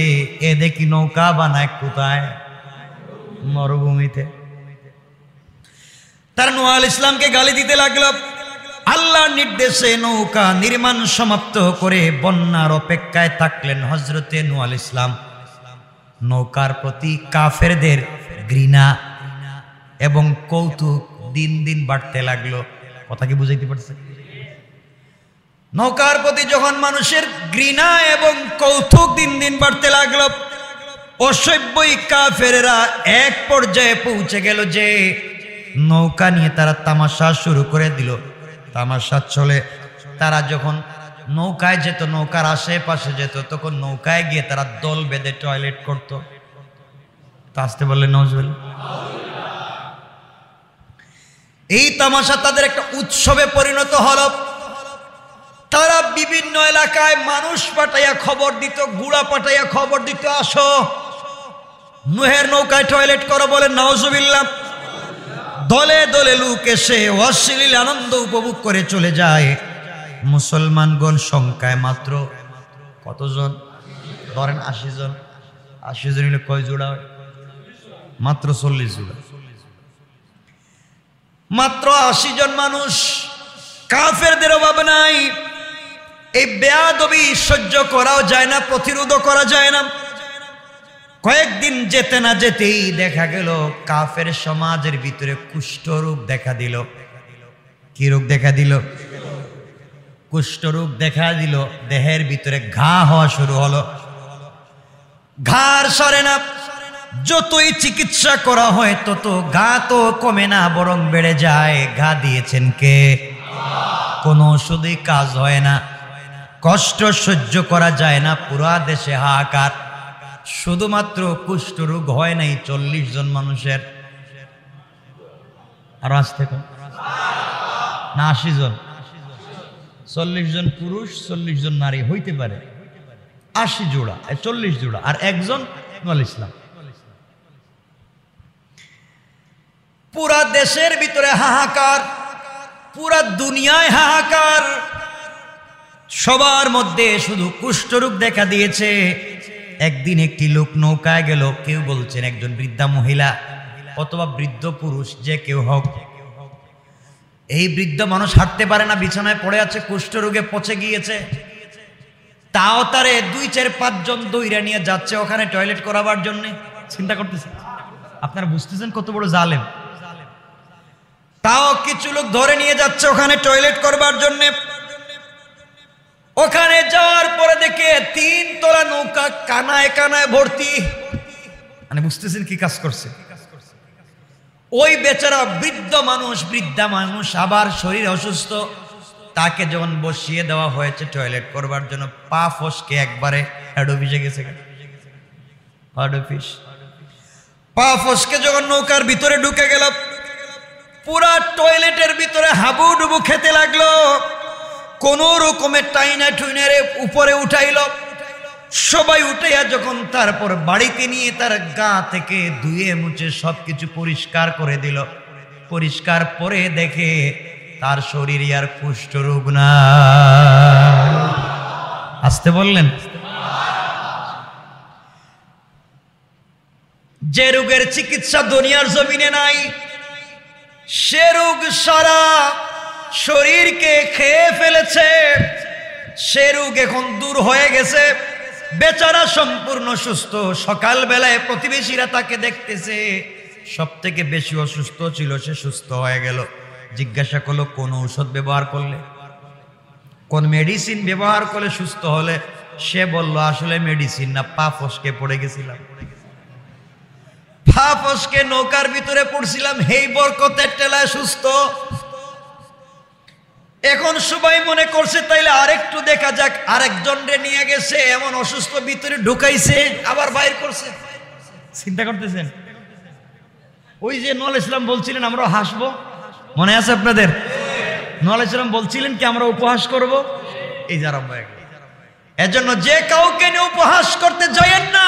এ দেখি নৌকা বানায় কোথায়? মরুভূমিতে। তার নূহ আলাইহিস সালামকে গালি দিতে লাগলো। আল্লাহর নির্দেশে নৌকা নির্মাণ সমাপ্ত করে বন্যার অপেক্ষায় থাকলেন হযরতে নূহ আলাইহিস সালাম। নৌকার প্রতি কাফেরদের ঘৃণা এবং কৌতুক দিন দিন বাড়তে লাগলো। কথা কি বুঝাইতে পারছে? নৌকার প্রতি যখন মানুষের ঘৃণা এবং কৌতুক দিন দিন বাড়তে লাগলো, অসভ্যই কাফেরেরা এক পর্যায়ে পৌঁছে গেল যে নৌকা নিয়ে তারা তামাশা শুরু করে দিল। তামাশা চলে, তারা যখন নৌকায় যেত, নৌকার আশেপাশে যেত, তখন নৌকায় গিয়ে তারা দল বেঁধে টয়লেট করত। তা আসতে বললেন নজরুল। এই তামাশা তাদের একটা উৎসবে পরিণত হলো। তারা বিভিন্ন এলাকায় মানুষ পাঠাইয়া খবর দিত, গুড়া পাঠাইয়া খবর দিত, আসো নূহের নৌকায় টয়লেট করো। বলেন নাউজুবিল্লাহ। দলে দলে লোক এসে অশ্লীল আনন্দ উপভোগ করে চলে যায়। মুসলমানগণ সংখ্যায় মাত্র কতজন? ধরেন 80 জন। 80 জন হলে কয় জোড়া? মাত্র 40 জোড়া। মাত্র 80 জন মানুষ। কাফেরদের অভাব নাই। এই বেয়াদবি সহ্য করাও যায় না, প্রতিরোধও করা যায় না। কয়েকদিন যেতে না যেতেই দেখা গেল কাফের সমাজের ভিতরে কুষ্ঠরোগ দেখা দিল। কি রোগ দেখা দিল? কুষ্ঠরোগ দেখা দিল। দেহের ভিতরে ঘা হওয়া শুরু হলো। ঘাড় সরে না, যতই চিকিৎসা করা হয় তত ঘা তো কমে না, বরং বেড়ে যায়। ঘা দিয়েছেন কে? কোন ওষুধই কাজ হয় না। কষ্ট সহ্য করা যায় না। পুরা দেশে হাহাকার। শুধুমাত্র কুষ্ঠরোগ হয় নাই 40 জন মানুষের। আর আসতে না 80 জন। 40 জন পুরুষ, 40 জন নারী হইতে পারে। 80 জোড়া, 40 জোড়া, আর একজন নূহ আলাইহিস সালাম। পুরা দেশের ভিতরে হাহাকার, পুরা দুনিয়ায় হাহাকার। সবার মধ্যে শুধু কুষ্ঠরোগ দেখা দিয়েছে। একদিন একটি লোক নৌকায় গেল। কেউ বলছেন একজন বৃদ্ধা মহিলা অথবা বৃদ্ধ পুরুষ, যে কেউ হোক, এই বৃদ্ধ মানুষ হাঁটতে পারে না, বিছানায় পড়ে আছে, কুষ্ঠরোগে পচে গিয়েছে। তাও তারে 2-4-5 জন দইরা নিয়ে যাচ্ছে ওখানে টয়লেট করাবার জন্য। চিন্তা করতেছেন আপনারা, বুঝতেছেন কত বড় জালেম। তাও কিছু লোক ধরে নিয়ে যাচ্ছে ওখানে টয়লেট করবার জন্য। ওখানে যাওয়ার পরে দেখে 3 তলা নৌকা কানায় কানায় ভর্তি। মানে বুঝতেছেন কি কাজ করছে। ওই বেচারা বৃদ্ধা মানুষ আবার শরীর অসুস্থ, তাকে যখন বসিয়ে দেওয়া হয়েছে টয়লেট করবার জন্য, পা ফসকে একবারে হেড অফিসে গেছে। হেড অফিস পা ফসকে যখন নৌকার ভিতরে ঢুকে গেল, পুরা টয়লেটের ভিতরে হাবুডুবু খেতে লাগলো। কোন রকমে টাইনা টুইনারে উপরে উঠাইল। সবাই উঠাইয়া যখন তারপর বাড়িতে নিয়ে তার গা থেকে ধুয়ে মুছে সবকিছু পরিষ্কার করে দিল, পরিষ্কার পরে দেখে তার শরীরে আর কুষ্ঠরোগ না। আসতে বললেন। যে রোগের চিকিৎসা দুনিয়ার জমিনে নাই, সে রোগ সারা শরীরকে খেয়ে ফেলেছে। সে রোগ এখন দূর হয়ে গেছে, বেচারা সম্পূর্ণ সুস্থ। সকাল বেলায় প্রতিবেশীরা তাকে দেখতেছে, সব থেকে বেশি অসুস্থ ছিল, সে সুস্থ হয়ে গেল। জিজ্ঞাসা করলো কোন ঔষধ ব্যবহার করলে, কোন মেডিসিন ব্যবহার করলে সুস্থ হলে? সে বলল আসলে মেডিসিন না, পা ফসকে পড়ে গেছিলাম, পা ফসকে নৌকার ভিতরে পড়ছিলাম, হেই বরকতের টেলায় সুস্থ। এখন সবাই মনে করছে তাইলে আরেকটু দেখা যাক, আরেকজন রে নিয়ে গেছে, এমন অসুস্থ ভিতরে ঢুকাইছে, আবার বাইর করছে। চিন্তা করতেছেন? ওই যে নূহ আলাইহিস সালাম বলছিলেন আমরা হাসবো, মনে আছে আপনাদের? নূহ আলাইহিস সালাম বলছিলেন কি আমরা উপহাস করব? এই যে আরম্ভ হয়ে গেল। এজন্য যে কাউকে নিয়ে উপহাস করতে যায়েন না।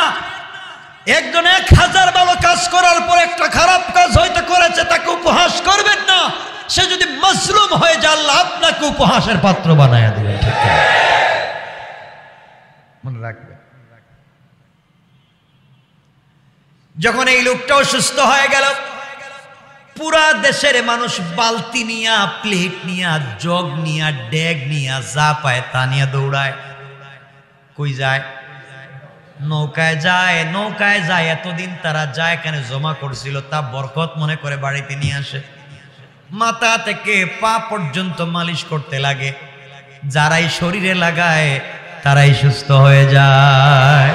একজন 1000 ভালো কাজ করার পর একটা খারাপ কাজ হয়তো করেছে, তাকে উপহাস করবেন না। সে যদি মাসলুম হয়ে যায়, আল্লাহ আপনাকে উপহাসের পাত্র বানায় দিবেন। ঠিক মনে রাখবেন। যখন এই লোকটাও সুস্থ হয়ে গেল, পুরা দেশের মানুষ বালতি নিয়া, প্লেট নিয়া, জগ নিয়া, ডেগ নিয়া, যা পায় তা নিয়ে দৌড়ায়। কই যায়? নৌকায় যায়। নৌকায় যায়, এতদিন তারা যায় কেন জমা করছিল তা বরকত মনে করে বাড়িতে নিয়ে আসে। মাথা থেকে পা পর্যন্ত মালিশ করতে লাগে। যারাই শরীরে লাগায় তারাই সুস্থ হয়ে যায়।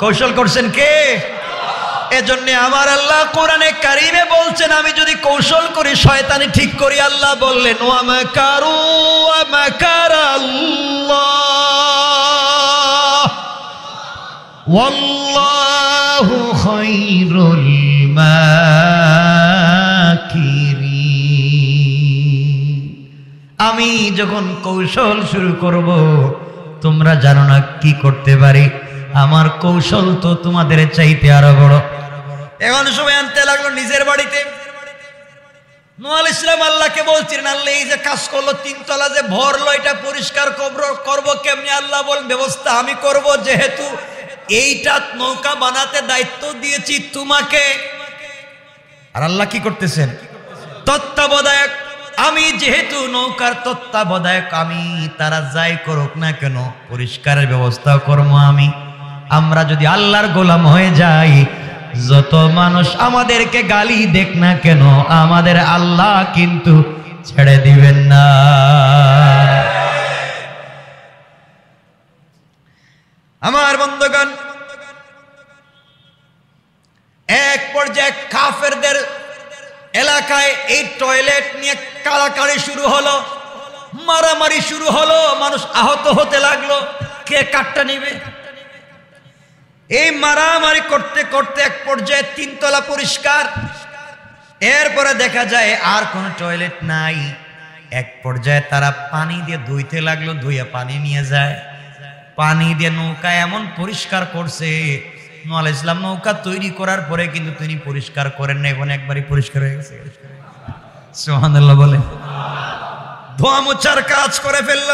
কৌশল করছেন কে? এজন্য আমার আল্লাহ কোরআনে কারিমে বলছেন, আমি যদি কৌশল করি শয়তানি ঠিক করি। আল্লাহ বললেন ওয়া মাকারু ওয়া মাকারাল্লাহ ওয়াল্লাহু খায়রুল মাকিরিন। আমি যখন কৌশল শুরু করব, তোমরা জানো না কি করতে পারি। আমার কৌশল তো তোমাদের চাইতে আরো বড়। এখন সবাই আনতে লাগলো নিজের বাড়িতে। নূহ আলাইহিস সালাম আল্লাহকে বলছিলেন, আল্লাহ এই যে কাজ করলো, 3 তলা যে ভরলো, এটা পরিষ্কার করব কেমনি? আল্লাহ বলেন ব্যবস্থা আমি করব, যেহেতু এইটা নৌকা বানাতে দায়িত্ব দিয়েছি তোমাকে। আর আল্লাহ কি করতেছেন? তত্ত্বাবধায়ক। আমি যেহেতু নৌকার তত্ত্বাবধায়ক, আমি তারা যাই করুক না কেন পরিষ্কারের ব্যবস্থা করবো আমি। আমরা যদি আল্লাহর গোলাম হয়ে যাই, যত মানুষ আমাদেরকে গালি দেখ না কেন, আমাদের আল্লাহ কিন্তু ছেড়ে দিবেন না। আমার বন্ধুগণ, এক পর্যায়ে কাফেরদের এলাকায় এই টয়লেট নিয়ে কাড়াকাড়ি শুরু হলো, মারামারি শুরু হলো, মানুষ আহত হতে লাগলো। কে কাটটা নিবে? এই মারামারি করতে করতে এক পর্যায়ে 3 তলা পরিষ্কার। এরপরে দেখা যায় আর কোনো টয়লেট নাই। এক পর্যায়ে তারা পানি দিয়ে ধুইতে লাগলো, ধুয়ে পানি নিয়ে যায়। পানি দিয়ে নৌকা এমন পরিষ্কার করছে। নূহ আলাইহিস সালাম নৌকা তৈরি করার পরে কিন্তু তিনি পরিষ্কার করেন না, এখন একবারই পরিষ্কার হয়ে গেছে। সুবহানাল্লাহ বলে ধোয়া মোছার কাজ করে ফেলল।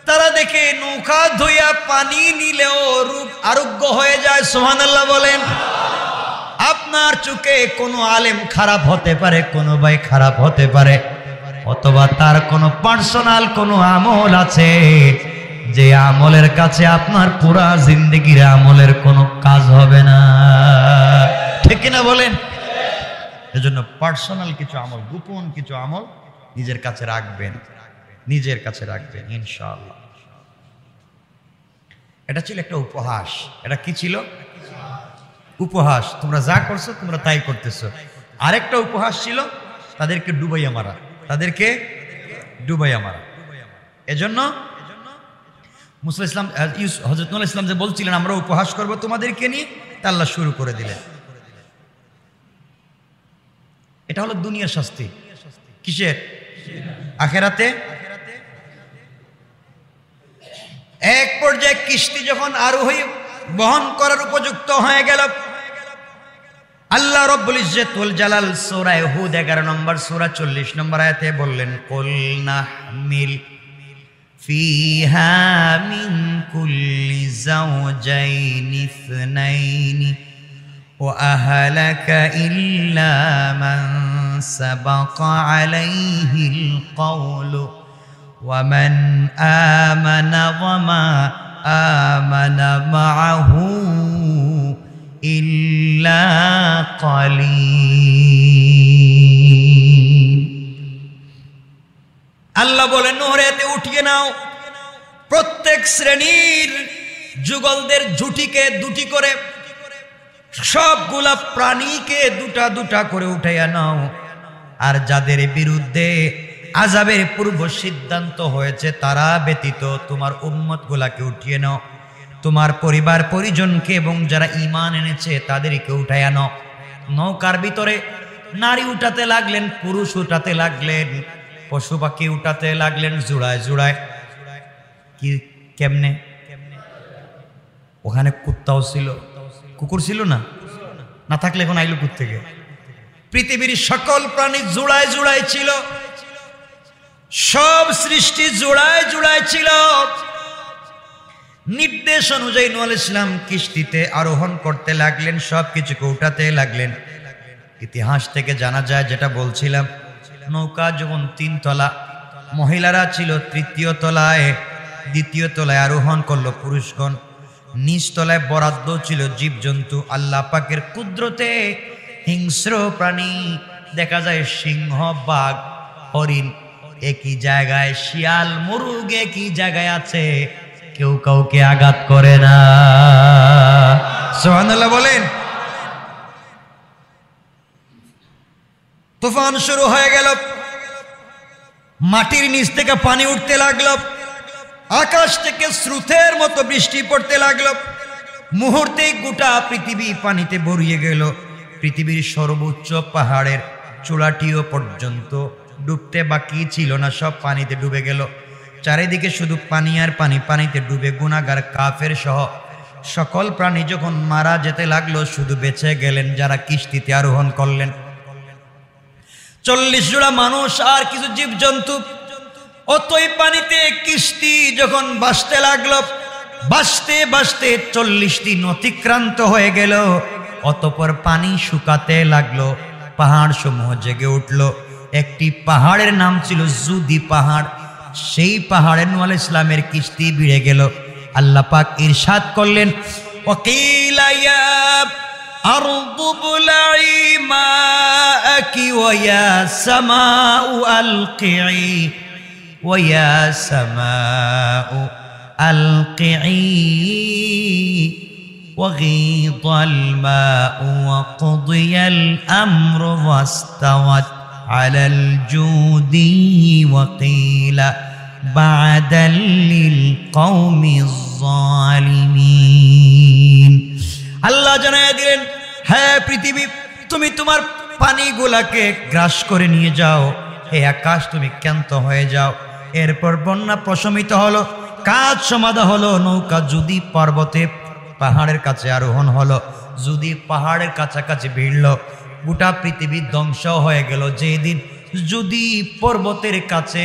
তারা দেখে নৌকা ধুইয়া পানি নিলেও রূপ আরোগ্য হয়ে যায়। সুবহানাল্লাহ বলেন। আপনার চোখে কোনো আলেম খারাপ হতে পারে, কোনো ভাই খারাপ হতে পারে, অথবা তার কোনো পার্সোনাল কোনো আমল আছে যে আমলের কাছে আপনার পুরা জিন্দেগির আমলের কোনো কাজ হবে না, ঠিক না বলেন? এজন্য পার্সোনাল কিছু আমল, গোপন কিছু আমল নিজের কাছে রাখবেন, নিজের কাছে রাখবেন ইনশাআল্লাহ। এটা ছিল একটা উপহাস। এটা কি ছিল? উপহাস। তোমরা যা করছো তোমরা তাই করতেছো। আরেকটা উপহাস ছিল তাদেরকে ডুবাইয়া মারা, তাদেরকে ডুবাইয়া মারা। এজন্য মুসা ইসলাম, হযরত নূহ আলাইহিস সালাম যে বলছিলেন আমরা উপহাস করব তোমাদেরকে নিয়ে, তা আল্লাহ শুরু করে দিলেন। এটা হলো দুনিয়ার শাস্তি। কিসের? আখিরাতে। এক পর্যায়ে কিস্তি যখন আরোহী বহন করার উপযুক্ত হয়ে গেল, আল্লাহ রাব্বুল ইজ্জত ওয়াল জালাল সূরা হুদ 11 নম্বর সূরা 40 নম্বর আয়াতে বললেন, কুল নাহমিল ফিহা মিন কুল্লি যাওজাইনি ইসনাইনি ওয়া আহলাকা ইল্লা মান সাবাকা আলাইহিল কওলু ওয়া মান আমানা ওয়া মা আমানা মাআহু ইল্লা কালিল। আল্লাহ বলেন নহরেতে উঠিয়ে নাও প্রত্যেক শ্রেণীর যুগলদের ঝুটিকে দুটি করে, সবগুলা প্রাণীকে দুটা দুটা করে উঠাইয়া নাও। আর যাদের বিরুদ্ধে আযাবের পূর্ব সিদ্ধান্ত হয়েছে তারা ব্যতীত তোমার উম্মত গুলাকে উঠিয়ে নাও, তোমার পরিবার পরিজনকে এবং যারা ঈমান এনেছে তাদেরকে উঠাইয়া নাও। নৌকার ভিতরে নারী উঠাতে লাগলেন, পুরুষ উঠাতে লাগলেন, পশু পাখি উঠাতে লাগলেন জোড়ায় জোড়ায়। কি কেমনে? ওখানে কুত্তাও ছিল, কুকুর ছিল না? না থাকলে এখন আইলো কোত্থেকে? পৃথিবীর সকল প্রাণী জোড়ায় জোড়ায় ছিল, সব সৃষ্টি জোড়ায় জোড়ায় ছিল। নির্দেশ অনুযায়ী নূহ আলাইহিস সালাম কিস্তিতে আরোহণ করতে লাগলেন, সব কিছুকে উঠাতে লাগলেন। ইতিহাস থেকে জানা যায়, যেটা বলছিলাম, নৌকা যখন 3 তলা, মহিলারা ছিল 3য় তলায়, 2য় তলায় আরোহণ করলো পুরুষগণ, নিচ তলায় বরাদ্দ ছিল জীবজন্তু। আল্লাহ পাকের কুদরতে হিংস্র প্রাণী দেখা যায়, সিংহ, বাঘ, হরিণ একই জায়গায়, শিয়াল, মুরগ একই জায়গায় আছে, কেউ কাউকে আঘাত করে না। সুবহানাল্লাহ বলেন। তুফান শুরু হয়ে গেল, মাটির নিচ থেকে পানি উঠতে লাগলো, আকাশ থেকে স্রোতের মতো বৃষ্টি পড়তে লাগলো। মুহূর্তেই গোটা পৃথিবী পানিতে ভরিয়ে গেল। পৃথিবীর সর্বোচ্চ পাহাড়ের চূড়াটিও পর্যন্ত ডুবতে বাকি ছিল না, সব পানিতে ডুবে গেল। চারিদিকে শুধু পানি আর পানি, পানিতে ডুবে গুনাহগার কাফের সহ সকল প্রাণী যখন মারা যেতে লাগলো, শুধু বেঁচে গেলেন যারা কিস্তিতে আরোহণ করলেন। 40 জোড়া মানুষ আর কিছু জীবজন্তু। অতই পানিতে কিস্তি যখন ভাসতে লাগলো, ভাসতে ভাসতে 40 দিন অতিক্রান্ত হয়ে গেল। অতঃপর পানি শুকাতে লাগলো, পাহাড় সমূহ জেগে উঠল। একটি পাহাড়ের নাম ছিল জুদি পাহাড়। সেই পাহাড়ে নূহ আলাইহিস সালামের কিস্তি ভিড়ে গেল। আল্লাহ পাক ইরশাদ করলেন, ওয়াকিলা ইয়া আরদু বুলাই মাআকি ওয়া ইয়া সামাউ আলকিই ওয়া ইয়া সামাউ আলকিই وغيض الماء وقضي الأمر واستوت على الجودي وقيل بعدا للقوم الظالمين। আল্লাহ জানায়া দিলেন, হ্যাঁ পৃথিবী, তুমি তোমার পানিগুলাকে গ্রাস করে নিয়ে যাও, হে আকাশ তুমি ক্ষান্ত হয়ে যাও। এরপর বন্যা প্রশমিত হলো, কাজ সমাধা হলো। নৌকা যদি পর্বতে পাহাড়ের কাছে আরোহণ হলো, যদি পাহাড়ের কাছাকাছি ভিড়ল, গোটা পৃথিবী ধ্বংস হয়ে গেল। যেদিন যদি পর্বতের কাছে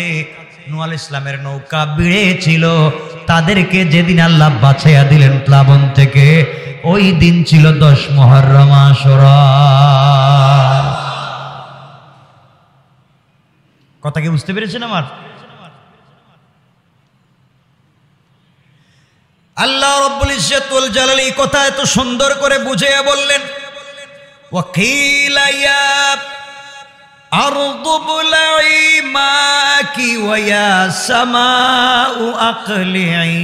নূহ আলাইহিস সালামের নৌকা ভিড়েছিল, তাদেরকে যেদিন আল্লাহ বাঁচাইয়া দিলেন প্লাবন থেকে, ওই দিন ছিল 10 মুহররম আশুরা। কথা কি বুঝতে পেরেছেন আমার? আল্লাহ রাব্বুল ইজ্জত ওয়াল জালাল এই কথা এত সুন্দর করে বুঝিয়ে বললেন, ওয়াকিলা ইয়া আরদু বুলাই মাকি ওয়া ইয়া সামাউ আকলিই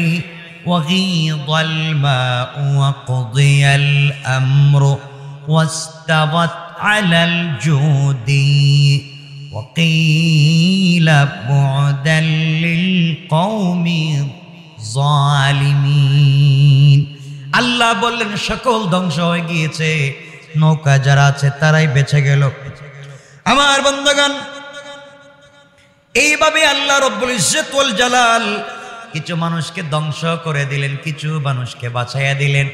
ওয়াগীদাল মাউ ওয়াকদিয়াল আমরু ওয়াস্তাওয়াত আলাল জুদি ওয়াকিলা বু'দাল লিল কওমি জালিমিন। আল্লাহ বললেন সকল ধ্বংস হয়ে গিয়েছে, নৌকা যারা আছে তারাই বেঁচে গেল। আমার বন্ধুগণ, এইভাবে আল্লাহ রাব্বুল ইজ্জত ওয়াল জালাল কিছু মানুষকে ধ্বংস করে দিলেন, কিছু মানুষকে বাঁচাইয়া দিলেন।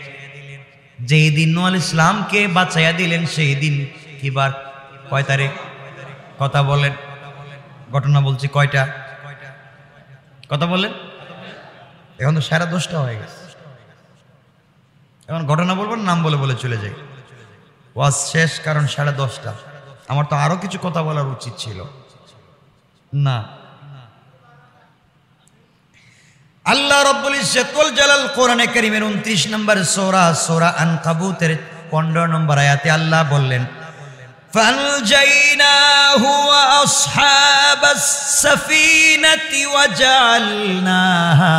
যেই দিন নূহ আলাইহিস সালামকে বাঁচাইয়া দিলেন সেই দিন কিবার কয় তারিখ? কথা বলেন, ঘটনা বলছি কয়টা? কথা বলেন। এখন তো 10:30 হয়ে গেছে, এখন ঘটনা বলবেন নাম বলে বলে চলে যাই, ওয়াজ শেষ, কারণ 10:30। আমার তো আরো কিছু কথা বলার উচিত ছিল না। আল্লাহ রাব্বুল ইজ্জত ওয়াল জালাল কোরআনে কারীমের 29 নম্বর সূরা আনকাবুতের 15 নম্বর আয়াতে আল্লাহ বললেন, ফানজাইনাহু ওয়া আসহাবাস সাফিনাতি ওয়া জাআলনাহা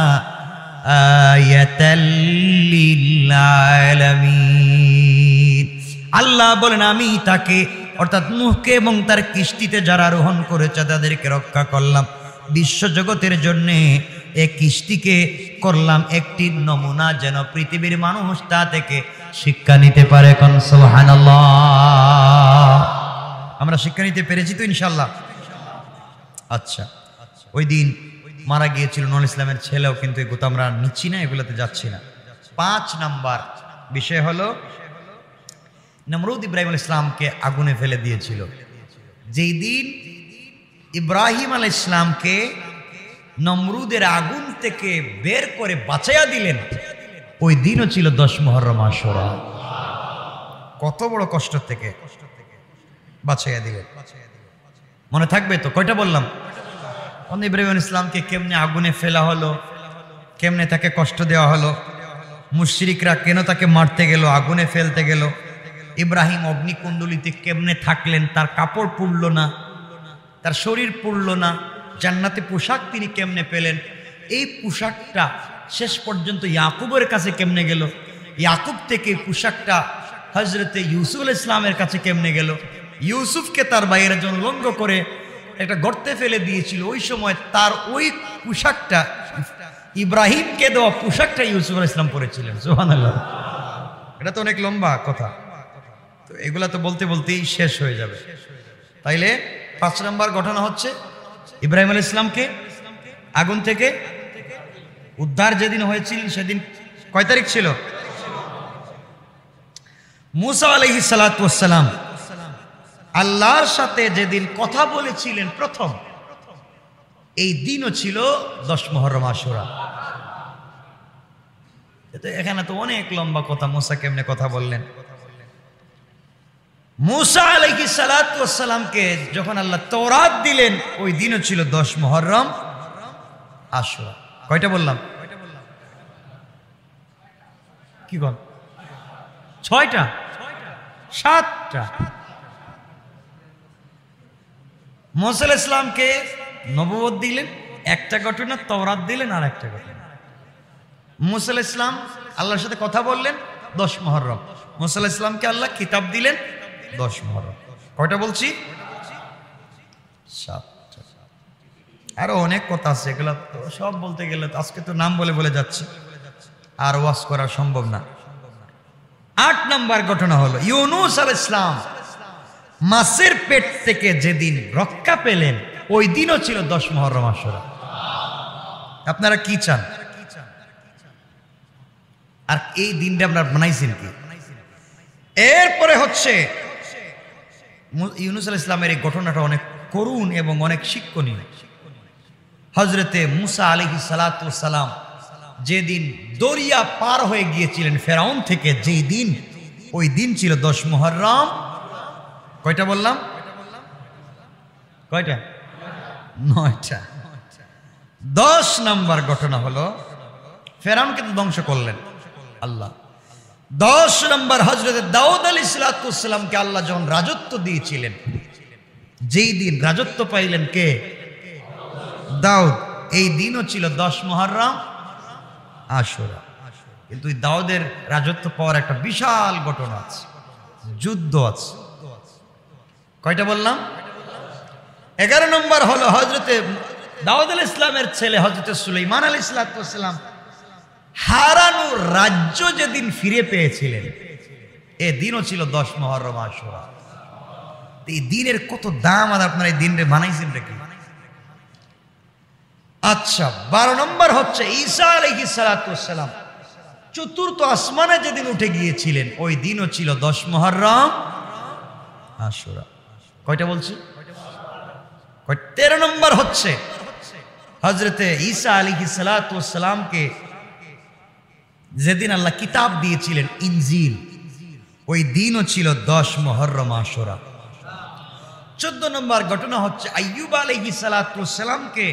আয়াতাল লিল আলামিন। আল্লাহ বলেন আমি তাকে অর্থাৎ নূহকে এবং তার কিস্তিতে যারা আরোহণ করেছে তাদেরকে রক্ষা করলাম। বিশ্বজগতের জন্য এই কিস্তিকে করলাম একটি নমুনা, যেন পৃথিবীর মানুষ তা থেকে শিক্ষা নিতে পারে। কোন সুবহানাল্লাহ। আমরা শিক্ষা নিতে পেরেছি তো ইনশাআল্লাহ? আচ্ছা, ওই দিন মারা গিয়েছিল নূহ আলাইহিস সালামের ছেলেও, কিন্তু এগুলো আমরা নিচ্ছি না, এগুলোতে যাচ্ছি না। 5 নাম্বার বিষয় হলো নমরুদ ইব্রাহিম আলাইহিস সালামকে আগুনে ফেলে দিয়েছিল। যেই দিন ইব্রাহিম আলাইহিস সালামকে নমরুদের আগুন থেকে বের করে বাঁচাইয়া দিলেন, ওই দিনও ছিল 10 মুহররম আশুরা। কত বড় কষ্ট থেকে বাঁচাইয়া দিলেন, মনে থাকবে তো? কয়টা বললাম? ইব্রাহিম আলাইহিস সালামকে কেমনে আগুনে ফেলা হলো, কেমনে তাকে কষ্ট দেওয়া হলো, মুশরিকরা কেন তাকে মারতে গেল, আগুনে ফেলতে গেল, ইব্রাহিম অগ্নিকুণ্ডলিতে কেমনে থাকলেন, তার কাপড় পুড়ল না, তার শরীর পুড়ল না, জান্নাতে পোশাক তিনি কেমনে পেলেন, এই পোশাকটা শেষ পর্যন্ত ইয়াকুবের কাছে কেমনে গেল, ইয়াকুব থেকে পোশাকটা হযরতে ইউসুফ আলাইহিস সালামের কাছে কেমনে গেল, ইউসুফকে তার ভাইয়ের জন্য উলঙ্গ করে একটা গর্তে ফেলে দিয়েছিল, ওই সময় তার ওই পোশাকটা ইব্রাহিমকে দেওয়া পোশাকটা ইউসুফ আলাইহিস সালাম পরেছিলেন। সুবহানাল্লাহ। এটা তো অনেক লম্বা কথা, তো এগুলা তো বলতে বলতেই শেষ হয়ে যাবে। তাইলে 5 নম্বর ঘটনা হচ্ছে ইব্রাহিম আলাইহিস সালামকে আগুন থেকে উদ্ধার যেদিন হয়েছিল সেদিন কয় তারিখ ছিল? মুসা আলাইহিস সালাতু ওয়াস সালাম আল্লাহর সাথে যেদিন কথা বলেছিলেন প্রথম, এই দিনও ছিল 10 মুহররম আশুরা। এখানে তো অনেক লম্বা কথা, মুসা কেমনে কথা বললেন। মুসা আলাইহিস সালাতু ওয়াস সালামকে যখন আল্লাহ তাওরাত দিলেন, ওই দিনও ছিল 10 মুহররম আশুরা। কয়টা বললাম? কি বল? 6টা 7টা। মুসা আলাইহিস সালামকে নবুয়ত দিলেন একটা ঘটনা, তাওরাত দিলেন আর একটা ঘটনা। মুসা আলাইহিস সালাম আল্লাহর সাথে কথা বললেন 10 মুহররম, মুসা আলাইহিস সালামকে আল্লাহ কিতাব দিলেন 10 মুহররম। কয়টা বলছি? 7টা। আরো অনেক কথা আছে, এগুলো সব বলতে গেলে আজকে তো নাম বলে বলে যাচ্ছে, আর ওয়াজ করা সম্ভব না। 8 নম্বর ঘটনা হলো ইউনূস আলাইহিস সালাম মাছের পেট থেকে যেদিন রক্ষা পেলেন, ওই দিনও ছিল 10 মুহররম আশুরা। আপনারা কি চান? আর এই দিনটা আপনারা বানাইছেন কি? এরপরে হচ্ছে ইউনূস আলাইহিস সালামের এই ঘটনাটা অনেক করুণ এবং অনেক শিক্ষণীয়। হযরতে মুসা আলাইহিস সালাতু ওয়াস সালাম যেদিন দরিয়া পার হয়ে গিয়েছিলেন ফেরাউন থেকে, যেই দিন, ওই দিন ছিল 10 মুহররম। কয়টা বললাম? কয়টা? 9টা। 10 নম্বর ঘটনা হলো ফেরাউনকে তো ধ্বংস করলেন আল্লাহ। 10 নম্বর হযরত দাউদ আলাইহিস সালামকে আল্লাহ যখন রাজত্ব দিয়েছিলেন, যেই দিন রাজত্ব পাইলেন কে? দাউদ। এই দিনও ছিল 10 মুহররম আশুরা। কিন্তু দাউদের রাজত্ব পাওয়ার একটা বিশাল ঘটনা আছে, যুদ্ধ আছে। কয়টা বললাম? 11 নম্বর হলো হযরতে দাউদ আলাইহিস সালামের ছেলে হযরতে সুলাইমান আলাইহিস সালাম হারানো রাজ্য যেদিন ফিরে পেয়েছিলেন, এই দিনও ছিল 10 মুহররম আশুরা। এই দিনের কত দাম, আর আপনারা এই দিনরে বানাইছেন নাকি? আচ্ছা, 12 নম্বর হচ্ছে ঈসা আলাইহিস সালাম চতুর্থ আসমানে যেদিন উঠে গিয়েছিলেন, ওই দিনও ছিল 10 মুহররম আশুরা। কয়টা বলছি? 13 নম্বর হচ্ছে হযরতে ঈসা আলাইহিস সালামকে যেদিন আল্লাহ কিতাব দিয়েছিলেন ইনজিল, ওই দিনও ছিল 10 মুহররম আশুরা। 14 নম্বর ঘটনা হচ্ছে আইয়ুব আলাইহিস সালামকে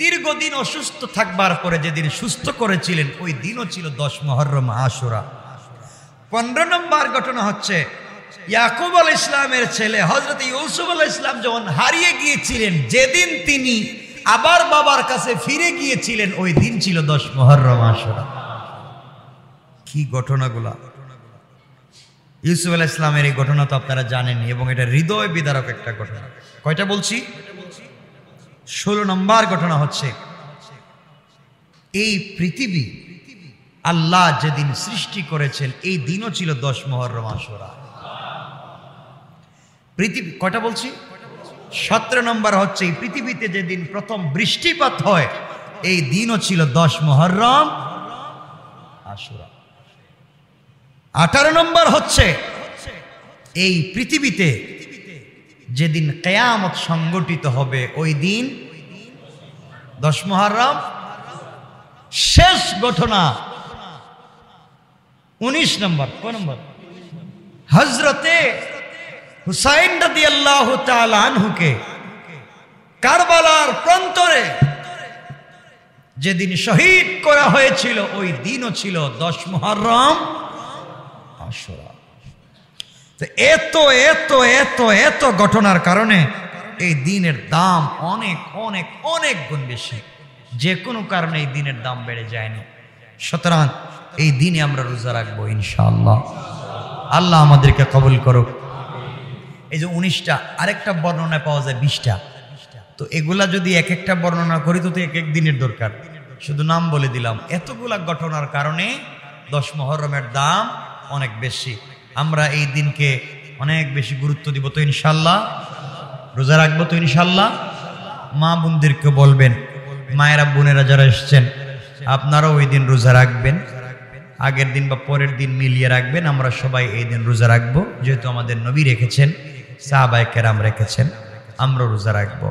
দীর্ঘদিন অসুস্থ থাকবার পরে যেদিন সুস্থ করেছিলেন, ওই দিনও ছিল 10 মুহররম আশুরা। 15 নম্বর ঘটনা হচ্ছে ইয়াকুব আলাইহিস সালামের ছেলে হযরত ইউসুফ আলাইহিস সালাম যখন হারিয়ে গিয়েছিলেন, যেদিন তিনি আবার বাবার কাছে ফিরে গিয়েছিলেন, ওই দিন ছিল 10 মুহররম আশুরা। কি ঘটনাগুলা! ইউসুফ আলাইহিস সালামের এই ঘটনা তো আপনারা জানেন, এবং এটা হৃদয় বিদারক একটা ঘটনা। কয়টা বলছি? 16 নম্বর ঘটনা হচ্ছে এই পৃথিবী আল্লাহ যেদিন সৃষ্টি করেছেন, এই দিনও ছিল 10 মুহররম আশুরা। পৃথিবী কয়টা বলছি? 17 নম্বর হচ্ছে এই পৃথিবীতে যেদিন প্রথম বৃষ্টিপাত হয়, এই দিনও ছিল 10 মুহররম আশুরা। 18 নম্বর হচ্ছে এই পৃথিবীতে যেদিন কিয়ামত সংগঠিত হবে, ওই দিন 10 মুহররম। শেষ ঘটনা 19 নম্বর। কোন নম্বর? হযরতে হুসাইন রাদিয়াল্লাহু তাআলা আনহুকে কারবালার প্রান্তরে যেদিন শহীদ করা হয়েছিল, ওই দিনও ছিল 10 মুহররম আশুরা। তো এত এত এত এত ঘটনার কারণে এই দিনের দাম অনেক অনেক অনেক গুণ বেশি। যে কোনো কারণে এই দিনের দাম বেড়ে যায়নি। সুতরাং এই দিনে আমরা রোজা রাখবো ইনশাআল্লাহ। আল্লাহ আমাদেরকে কবুল করুক। এই যে 19টা, আরেকটা বর্ণনায় পাওয়া যায় 20টা। তো এগুলা যদি এক একটা বর্ণনা করি তো এক এক দিনের দরকার, শুধু নাম বলে দিলাম। এতগুলা ঘটনার কারণে 10 মুহররমের দাম অনেক বেশি। আমরা এই দিনকে অনেক বেশি গুরুত্ব দিব তো ইনশাআল্লাহ। রোজা রাখবো তো ইনশাআল্লাহ। মা বোনদেরকে বলবেন, মায়েরা বোনেরা যারা এসছেন, আপনারাও ওই দিন রোজা রাখবেন। আগের দিন বা পরের দিন মিলিয়ে রাখবেন। আমরা সবাই এই দিন রোজা রাখবো, যেহেতু আমাদের নবী রেখেছেন, সাহাবায়ে কেরাম রেখেছেন, আমরা রোজা রাখবো।